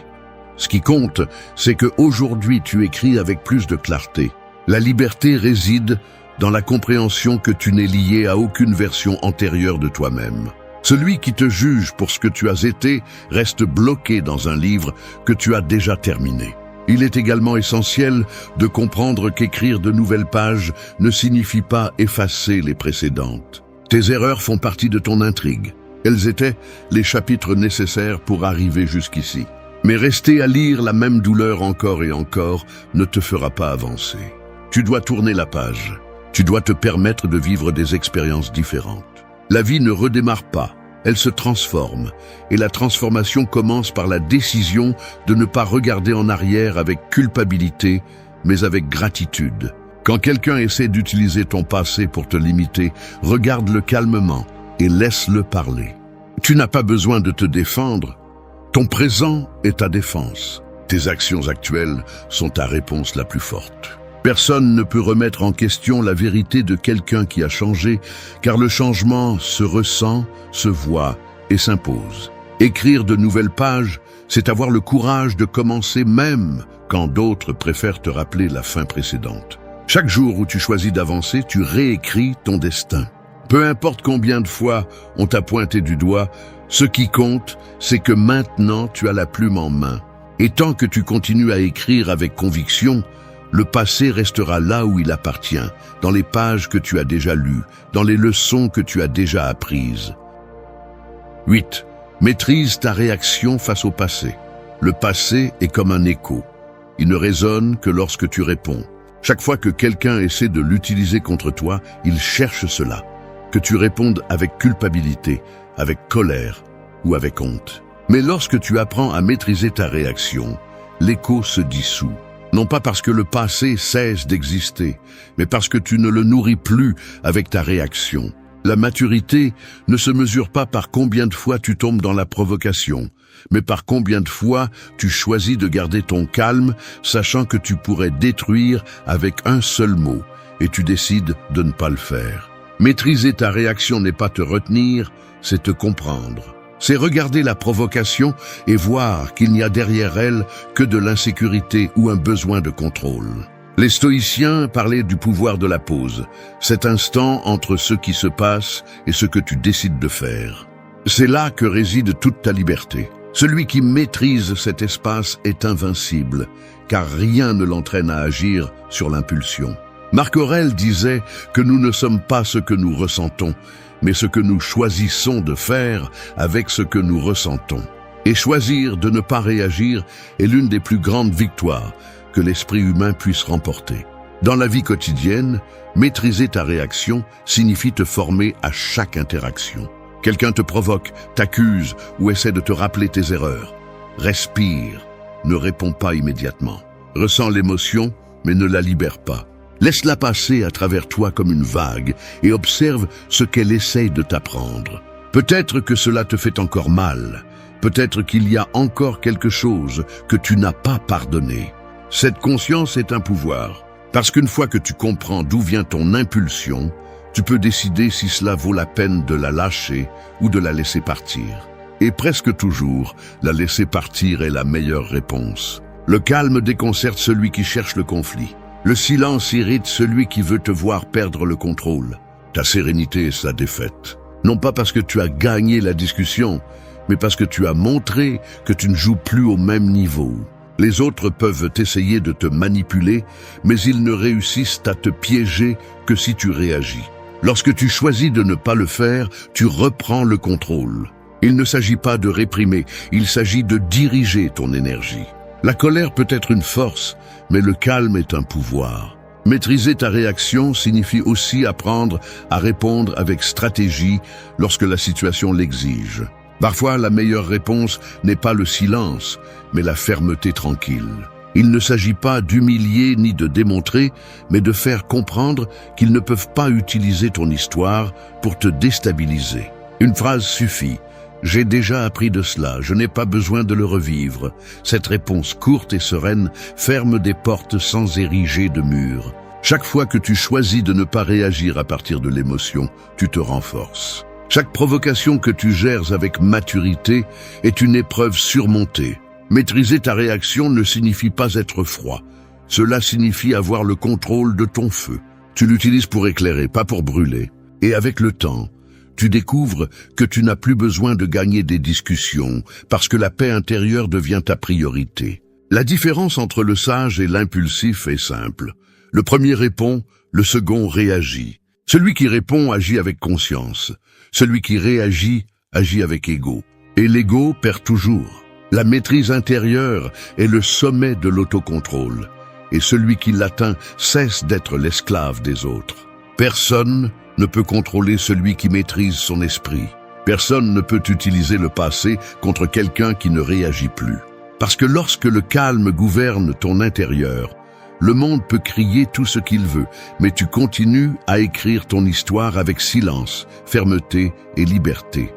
Ce qui compte, c'est qu'aujourd'hui tu écris avec plus de clarté. La liberté réside dans la compréhension que tu n'es lié à aucune version antérieure de toi-même. Celui qui te juge pour ce que tu as été reste bloqué dans un livre que tu as déjà terminé. Il est également essentiel de comprendre qu'écrire de nouvelles pages ne signifie pas effacer les précédentes. Tes erreurs font partie de ton intrigue. Elles étaient les chapitres nécessaires pour arriver jusqu'ici. Mais rester à lire la même douleur encore et encore ne te fera pas avancer. Tu dois tourner la page. Tu dois te permettre de vivre des expériences différentes. La vie ne redémarre pas, elle se transforme. Et la transformation commence par la décision de ne pas regarder en arrière avec culpabilité, mais avec gratitude. Quand quelqu'un essaie d'utiliser ton passé pour te limiter, regarde-le calmement et laisse-le parler. Tu n'as pas besoin de te défendre. Ton présent est ta défense. Tes actions actuelles sont ta réponse la plus forte. Personne ne peut remettre en question la vérité de quelqu'un qui a changé, car le changement se ressent, se voit et s'impose. Écrire de nouvelles pages, c'est avoir le courage de commencer même quand d'autres préfèrent te rappeler la fin précédente. Chaque jour où tu choisis d'avancer, tu réécris ton destin. Peu importe combien de fois on t'a pointé du doigt, ce qui compte, c'est que maintenant tu as la plume en main. Et tant que tu continues à écrire avec conviction, le passé restera là où il appartient, dans les pages que tu as déjà lues, dans les leçons que tu as déjà apprises. 8. Maîtrise ta réaction face au passé. Le passé est comme un écho. Il ne résonne que lorsque tu réponds. Chaque fois que quelqu'un essaie de l'utiliser contre toi, il cherche cela. Que tu répondes avec culpabilité, avec colère ou avec honte. Mais lorsque tu apprends à maîtriser ta réaction, l'écho se dissout. Non pas parce que le passé cesse d'exister, mais parce que tu ne le nourris plus avec ta réaction. La maturité ne se mesure pas par combien de fois tu tombes dans la provocation, mais par combien de fois tu choisis de garder ton calme, sachant que tu pourrais détruire avec un seul mot, et tu décides de ne pas le faire. Maîtriser ta réaction n'est pas te retenir, c'est te comprendre. C'est regarder la provocation et voir qu'il n'y a derrière elle que de l'insécurité ou un besoin de contrôle. Les stoïciens parlaient du pouvoir de la pause, cet instant entre ce qui se passe et ce que tu décides de faire. C'est là que réside toute ta liberté. Celui qui maîtrise cet espace est invincible, car rien ne l'entraîne à agir sur l'impulsion. Marc Aurèle disait que nous ne sommes pas ce que nous ressentons, mais ce que nous choisissons de faire avec ce que nous ressentons. Et choisir de ne pas réagir est l'une des plus grandes victoires que l'esprit humain puisse remporter. Dans la vie quotidienne, maîtriser ta réaction signifie te former à chaque interaction. Quelqu'un te provoque, t'accuse ou essaie de te rappeler tes erreurs. Respire, ne réponds pas immédiatement. Ressens l'émotion, mais ne la libère pas. Laisse-la passer à travers toi comme une vague et observe ce qu'elle essaye de t'apprendre. Peut-être que cela te fait encore mal. Peut-être qu'il y a encore quelque chose que tu n'as pas pardonné. Cette conscience est un pouvoir, parce qu'une fois que tu comprends d'où vient ton impulsion, tu peux décider si cela vaut la peine de la lâcher ou de la laisser partir. Et presque toujours, la laisser partir est la meilleure réponse. Le calme déconcerte celui qui cherche le conflit. Le silence irrite celui qui veut te voir perdre le contrôle. Ta sérénité est sa défaite. Non pas parce que tu as gagné la discussion, mais parce que tu as montré que tu ne joues plus au même niveau. Les autres peuvent essayer de te manipuler, mais ils ne réussissent à te piéger que si tu réagis. Lorsque tu choisis de ne pas le faire, tu reprends le contrôle. Il ne s'agit pas de réprimer, il s'agit de diriger ton énergie. La colère peut être une force, mais le calme est un pouvoir. Maîtriser ta réaction signifie aussi apprendre à répondre avec stratégie lorsque la situation l'exige. Parfois, la meilleure réponse n'est pas le silence, mais la fermeté tranquille. Il ne s'agit pas d'humilier ni de démontrer, mais de faire comprendre qu'ils ne peuvent pas utiliser ton histoire pour te déstabiliser. Une phrase suffit. J'ai déjà appris de cela, je n'ai pas besoin de le revivre. Cette réponse courte et sereine ferme des portes sans ériger de murs. Chaque fois que tu choisis de ne pas réagir à partir de l'émotion, tu te renforces. Chaque provocation que tu gères avec maturité est une épreuve surmontée. Maîtriser ta réaction ne signifie pas être froid. Cela signifie avoir le contrôle de ton feu. Tu l'utilises pour éclairer, pas pour brûler. Et avec le temps, tu découvres que tu n'as plus besoin de gagner des discussions parce que la paix intérieure devient ta priorité. La différence entre le sage et l'impulsif est simple. Le premier répond, le second réagit. Celui qui répond agit avec conscience. Celui qui réagit agit avec ego. Et l'ego perd toujours. La maîtrise intérieure est le sommet de l'autocontrôle. Et celui qui l'atteint cesse d'être l'esclave des autres. Personne ne peut contrôler celui qui maîtrise son esprit. Personne ne peut utiliser le passé contre quelqu'un qui ne réagit plus. Parce que lorsque le calme gouverne ton intérieur, le monde peut crier tout ce qu'il veut, mais tu continues à écrire ton histoire avec silence, fermeté et liberté.